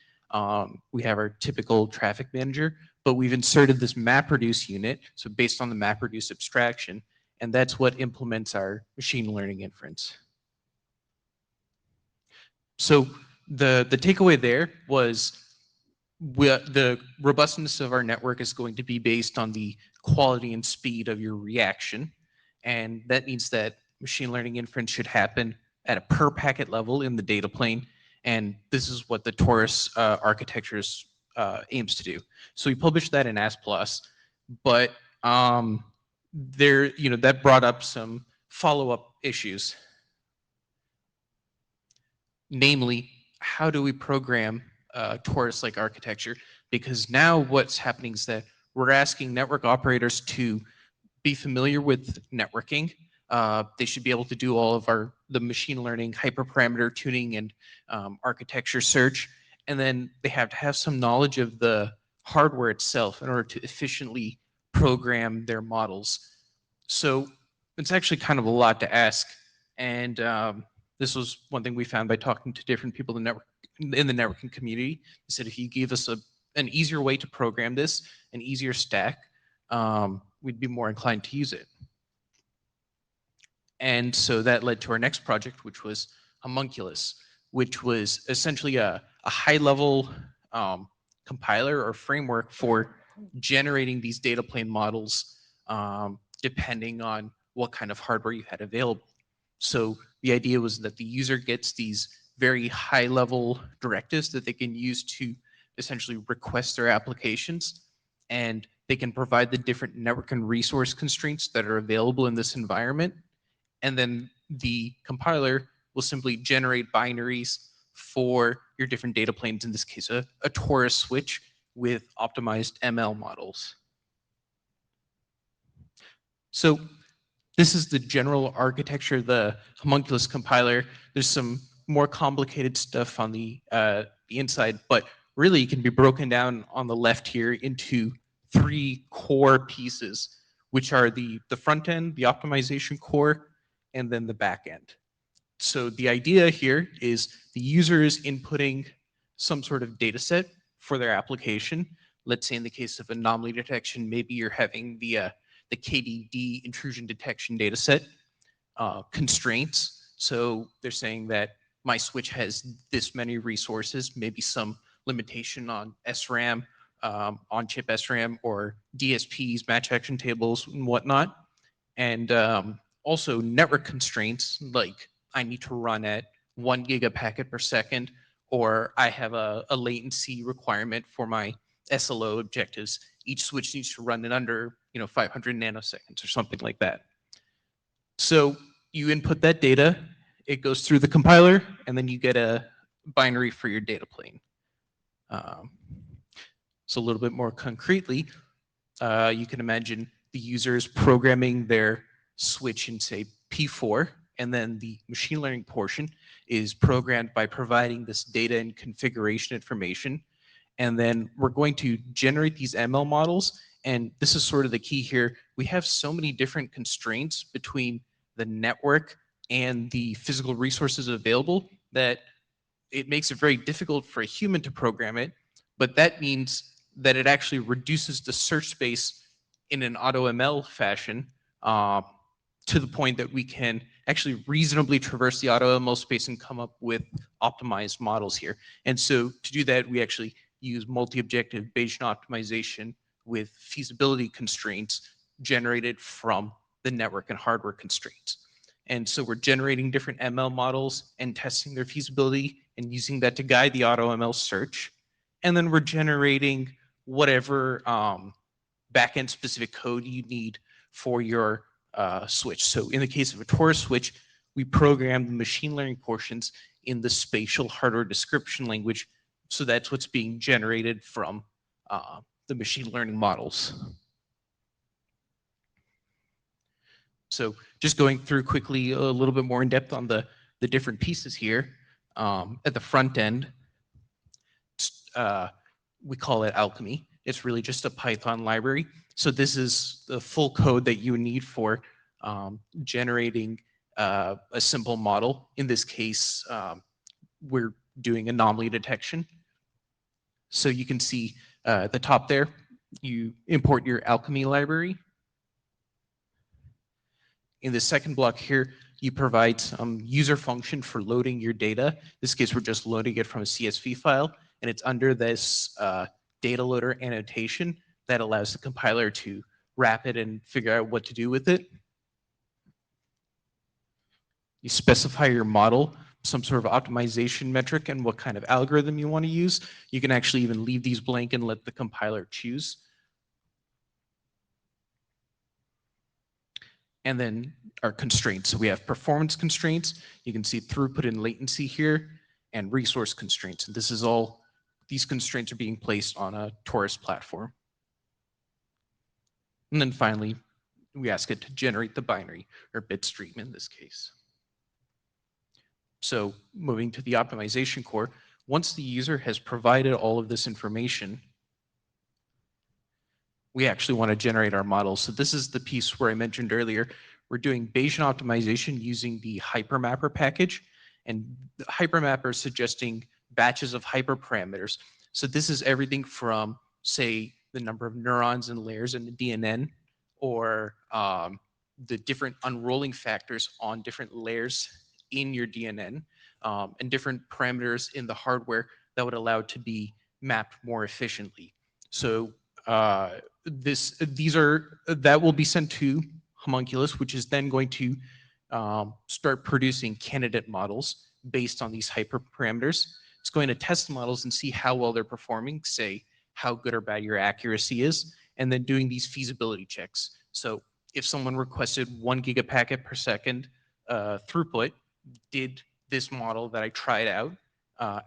We have our typical traffic manager, but we've inserted this MapReduce unit, so based on the MapReduce abstraction, and that's what implements our machine learning inference. So the takeaway there was the robustness of our network is going to be based on the quality and speed of your reaction, and that means that machine learning inference should happen at a per packet level in the data plane, and this is what the Taurus architecture aims to do. So we published that in ASP+, but that brought up some follow-up issues. Namely, how do we program Taurus-like architecture? Because now what's happening is that we're asking network operators to be familiar with networking. They should be able to do all of the machine learning hyperparameter tuning and architecture search. And then they have to have some knowledge of the hardware itself in order to efficiently program their models. So it's actually kind of a lot to ask. And this was one thing we found by talking to different people in the networking community. They said, if you give us an easier way to program this, an easier stack, we'd be more inclined to use it. And so that led to our next project, which was Homunculus, which was essentially a high-level compiler or framework for generating these data plane models depending on what kind of hardware you had available. So the idea was that the user gets these very high-level directives that they can use to essentially request their applications, and they can provide the different network and resource constraints that are available in this environment. And then the compiler will simply generate binaries for your different data planes, in this case, a Taurus switch with optimized ML models. So this is the general architecture of the Homunculus compiler. There's some more complicated stuff on the inside, but really it can be broken down on the left here into 3 core pieces, which are the front end, the optimization core, and then the back end. So the idea here is the user is inputting some sort of data set for their application. Let's say in the case of anomaly detection, maybe you're having the KDD intrusion detection data set. Constraints, so they're saying that my switch has this many resources, maybe some limitation on SRAM, on-chip SRAM, or DSPs, match action tables, and whatnot. And also network constraints, like I need to run at 1 gigapacket per second, or I have a latency requirement for my SLO objectives. Each switch needs to run in under 500 nanoseconds or something like that. So you input that data, it goes through the compiler, and then you get a binary for your data plane. So a little bit more concretely, you can imagine the users programming their switch in, say, P4, And then the machine learning portion is programmed by providing this data and configuration information. And then we're going to generate these ML models. And this is sort of the key here. We have so many different constraints between the network and the physical resources available that it makes it very difficult for a human to program it. But that means that it actually reduces the search space in an AutoML fashion to the point that we can actually reasonably traverse the AutoML space and come up with optimized models here. And so to do that, we actually use multi-objective Bayesian optimization with feasibility constraints generated from the network and hardware constraints. And so we're generating different ML models and testing their feasibility and using that to guide the AutoML search. And then we're generating whatever backend specific code you need for your switch. So in the case of a Torus switch, we program the machine learning portions in the spatial hardware description language. So that's what's being generated from the machine learning models. So just going through quickly a little bit more in depth on the different pieces here. At the front end, we call it Alchemy. It's really just a Python library. So this is the full code that you need for generating a simple model. In this case, we're doing anomaly detection. So you can see at the top there, you import your Alchemy library. In the second block here, you provide some user function for loading your data. In this case, we're just loading it from a CSV file, and it's under this data loader annotation that allows the compiler to wrap it and figure out what to do with it. You specify your model, some sort of optimization metric, and what kind of algorithm you want to use. You can actually even leave these blank and let the compiler choose. And then our constraints. So we have performance constraints. You can see throughput and latency here, and resource constraints. And this is all, these constraints are being placed on a Torus platform. And then finally, we ask it to generate the binary, or bit stream in this case. So moving to the optimization core, once the user has provided all of this information, we actually want to generate our model. So this is the piece where I mentioned earlier, we're doing Bayesian optimization using the hypermapper package, and the hypermapper is suggesting batches of hyperparameters. So this is everything from, say, the number of neurons and layers in the DNN, or the different unrolling factors on different layers in your DNN, and different parameters in the hardware that would allow it to be mapped more efficiently. So that will be sent to Homunculus, which is then going to start producing candidate models based on these hyperparameters. It's going to test the models and see how well they're performing, say how good or bad your accuracy is, and then doing these feasibility checks. So if someone requested 1 gigapacket per second throughput, did this model that I tried out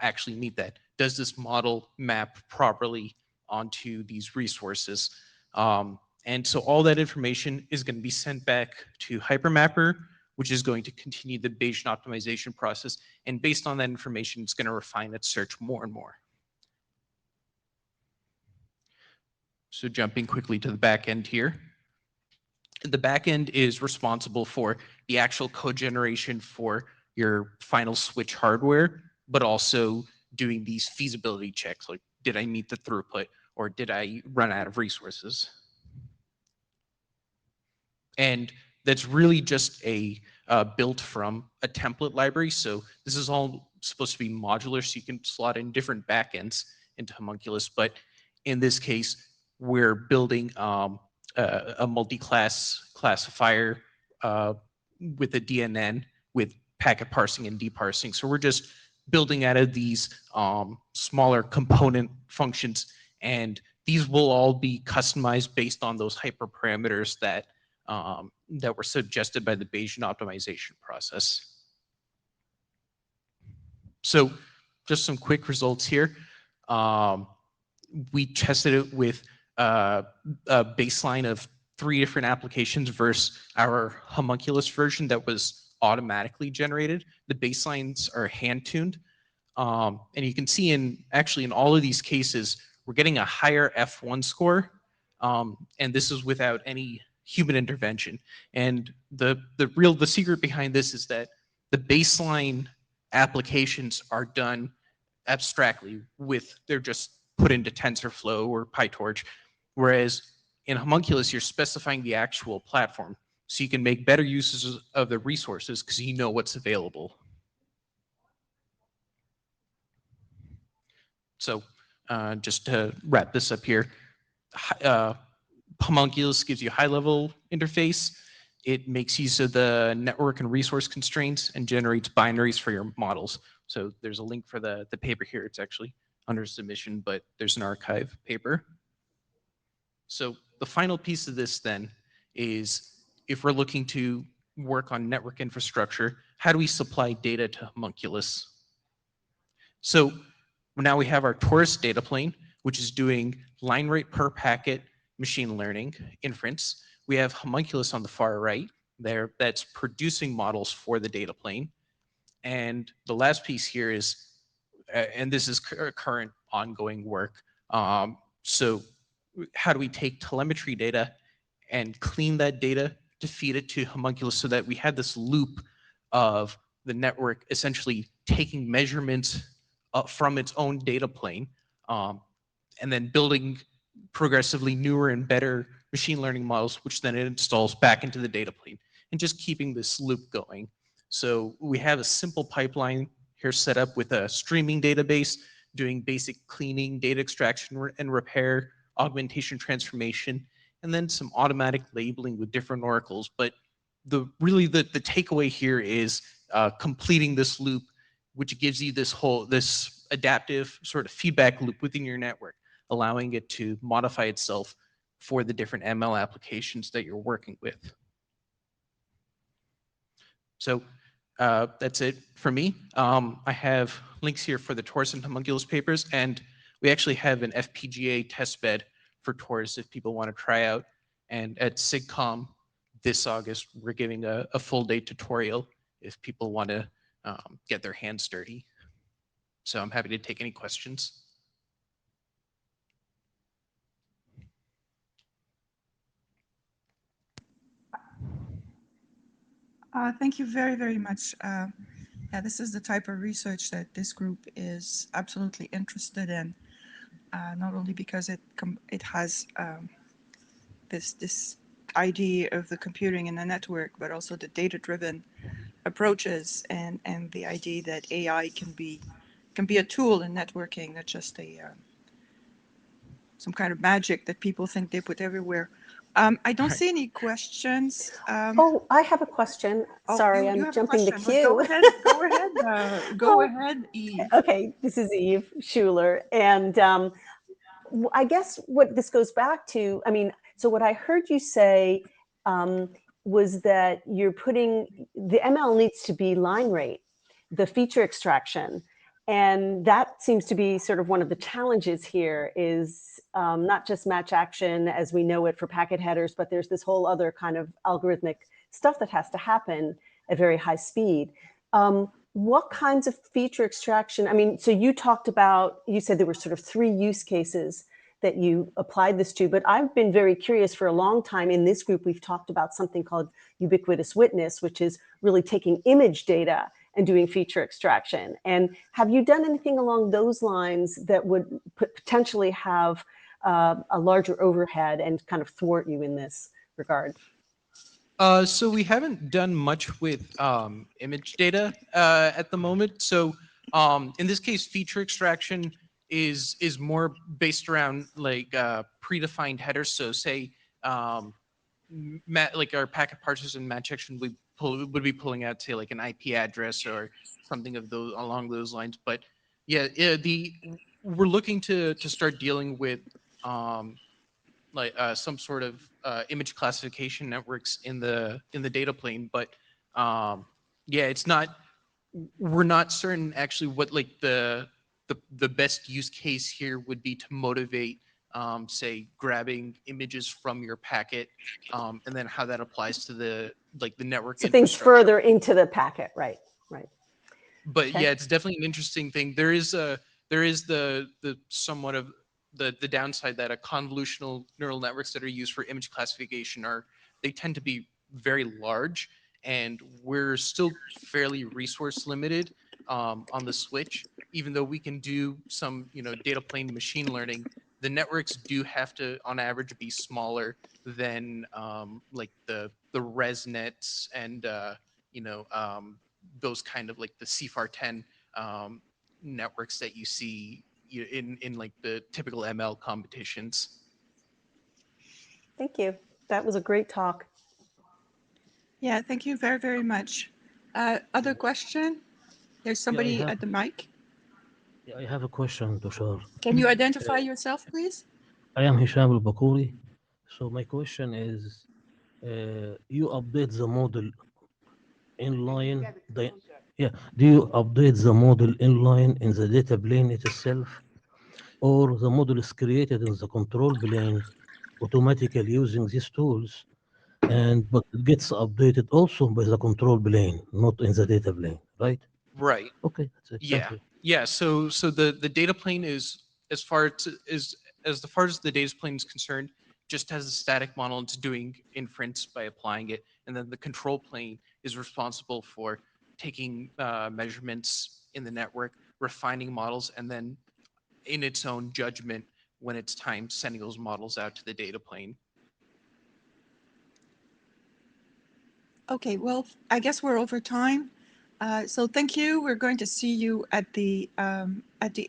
actually meet that? Does this model map properly onto these resources? And so all that information is going to be sent back to Hypermapper, which is going to continue the Bayesian optimization process. And based on that information, it's going to refine its search more and more. So jumping quickly to the back end here. The back end is responsible for the actual code generation for your final switch hardware, but also doing these feasibility checks, like did I meet the throughput or did I run out of resources? And that's really just a built from a template library. So this is all supposed to be modular, so you can slot in different backends into Homunculus. But in this case, we're building a multi-class classifier with a DNN with packet parsing and deparsing. So we're just building out of these smaller component functions, and these will all be customized based on those hyperparameters that that were suggested by the Bayesian optimization process. So just some quick results here. We tested it with a baseline of 3 different applications versus our Homunculus version that was automatically generated. The baselines are hand-tuned. And you can see in all of these cases, we're getting a higher F1 score. And this is without any human intervention. And the secret behind this is that the baseline applications are done abstractly they're just put into TensorFlow or PyTorch. Whereas in Homunculus, you're specifying the actual platform. So you can make better uses of the resources because you know what's available. So just to wrap this up here, Homunculus gives you a high-level interface. It makes use of the network and resource constraints and generates binaries for your models. So there's a link for the paper here. It's actually under submission, but there's an archive paper. So the final piece of this then is if we're looking to work on network infrastructure, how do we supply data to Homunculus? So now we have our Taurus data plane, which is doing line rate per packet machine learning inference. We have Homunculus on the far right there that's producing models for the data plane. And the last piece here is, and this is current ongoing work. So how do we take telemetry data and clean that data to feed it to Homunculus so that we had this loop of the network essentially taking measurements from its own data plane and then building progressively newer and better machine learning models, which then it installs back into the data plane, and just keeping this loop going. So we have a simple pipeline here set up with a streaming database, doing basic cleaning, data extraction and repair, augmentation transformation, and then some automatic labeling with different oracles. But really the takeaway here is completing this loop, which gives you this adaptive sort of feedback loop within your network, allowing it to modify itself for the different ML applications that you're working with. So that's it for me. I have links here for the Taurus and Homunculus papers, and we actually have an FPGA testbed for Taurus if people want to try out. And at SIGCOMM this August, we're giving a full day tutorial if people want to get their hands dirty. So I'm happy to take any questions. Thank you very, very much. Yeah, this is the type of research that this group is absolutely interested in, not only because it has this idea of the computing in the network, but also the data-driven approaches and the idea that AI can be a tool in networking, not just some kind of magic that people think they put everywhere. I don't see any questions. Oh, I have a question. Sorry, I'm jumping the queue. Go ahead. Go ahead. Go ahead, Eve. Okay, this is Eve Schuler. And I guess what this goes back to, I mean, so what I heard you say was that you're putting, the ML needs to be line rate, the feature extraction. And that seems to be sort of one of the challenges here is not just match action as we know it for packet headers, but there's this whole other kind of algorithmic stuff that has to happen at very high speed. What kinds of feature extraction? I mean, so you talked about, you said there were sort of 3 use cases that you applied this to, but I've been very curious for a long time. In this group, we've talked about something called ubiquitous witness, which is really taking image data and doing feature extraction. And have you done anything along those lines that would potentially have a larger overhead and kind of thwart you in this regard? So we haven't done much with image data at the moment. So in this case, feature extraction is more based around like predefined headers. So say like our packet parsers and match action would be pulling out, say, like an IP address or something of those along those lines. But yeah, we're looking to start dealing with some sort of image classification networks in the data plane. But yeah, we're not certain actually what like the best use case here would be to motivate say grabbing images from your packet and then how that applies to the like the network So things infrastructure. further into the packet, right? Right. But Okay. yeah, it's definitely an interesting thing. There is the somewhat of the downside that a convolutional neural networks that are used for image classification they tend to be very large, and we're still fairly resource limited on the switch. Even though we can do some data plane machine learning, the networks do have to on average be smaller than like the ResNets and those kind of like the CFAR10 networks that you see in like the typical ML competitions. Thank you. That was a great talk. Yeah, thank you very, very much. Other question? There's somebody at the mic. I have a question, Tushar. Can you identify yourself, please? I am Hisham al-Bakuri. So my question is, you update the model inline? Do you update the model inline in the data plane itself, or the model is created in the control plane automatically using these tools, but it gets updated also by the control plane, not in the data plane, right? Right. Okay, that's it. Yeah. Thank you. Yeah. So the data plane is as far as the data plane is concerned, just has a static model. It's doing inference by applying it, and then the control plane is responsible for taking measurements in the network, refining models, and then in its own judgment, when it's time, sending those models out to the data plane. Okay, well, I guess we're over time. So thank you. We're going to see you at the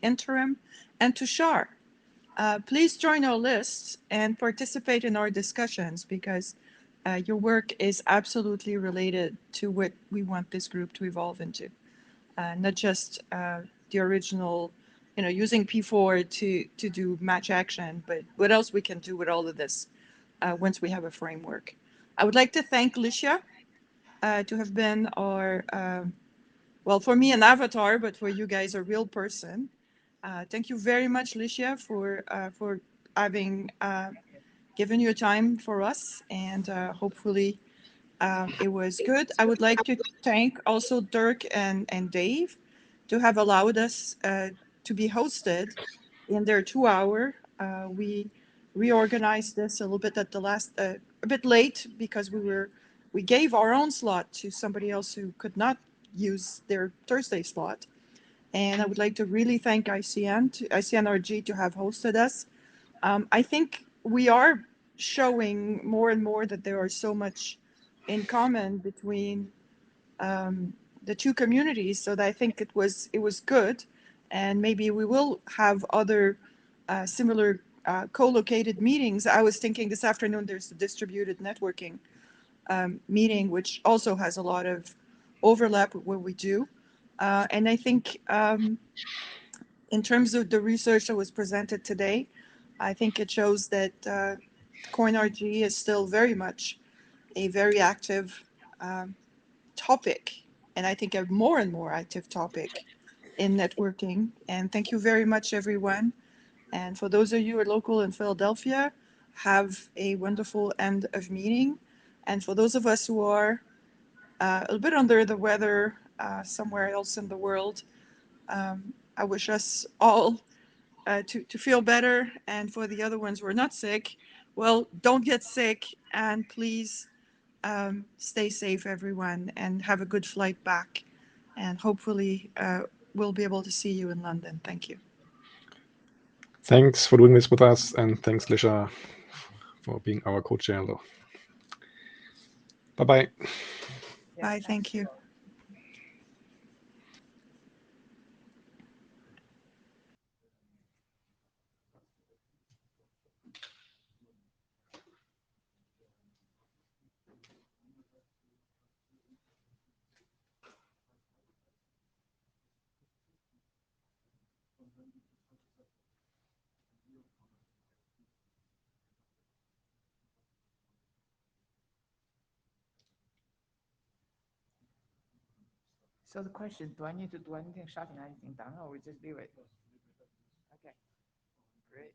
interim. And Tushar, please join our list and participate in our discussions, because your work is absolutely related to what we want this group to evolve into. Not just the original, using P4 to do match action, but what else we can do with all of this once we have a framework. I would like to thank Licia to have been our, well, for me, an avatar, but for you guys, a real person. Thank you very much, Licia, for having given your time for us, and hopefully it was good. I would like to thank also Dirk and Dave to have allowed us to be hosted in their 2 hour. We reorganized this a little bit at the last, a bit late, because we gave our own slot to somebody else who could not use their Thursday slot. And I would like to really thank ICNRG to have hosted us. I think we are showing more and more that there are so much in common between the two communities, so that I think it was good, and maybe we will have other similar co-located meetings. I was thinking this afternoon there's the distributed networking meeting, which also has a lot of overlap with what we do, and I think in terms of the research that was presented today, I think it shows that CoinRG is still very much a very active topic, and I think a more and more active topic in networking. And thank you very much, everyone. And for those of you who are local in Philadelphia, have a wonderful end of meeting. And for those of us who are a little bit under the weather somewhere else in the world, I wish us all to feel better. And for the other ones who are not sick, well, don't get sick, and please stay safe, everyone, and have a good flight back. And hopefully we'll be able to see you in London. Thank you. Thanks for doing this with us, and thanks, Lisha, for being our co-chair. Bye-bye. Bye, thank you. So the question, do I need to do anything, shutting anything down, or we just leave it? Okay, great.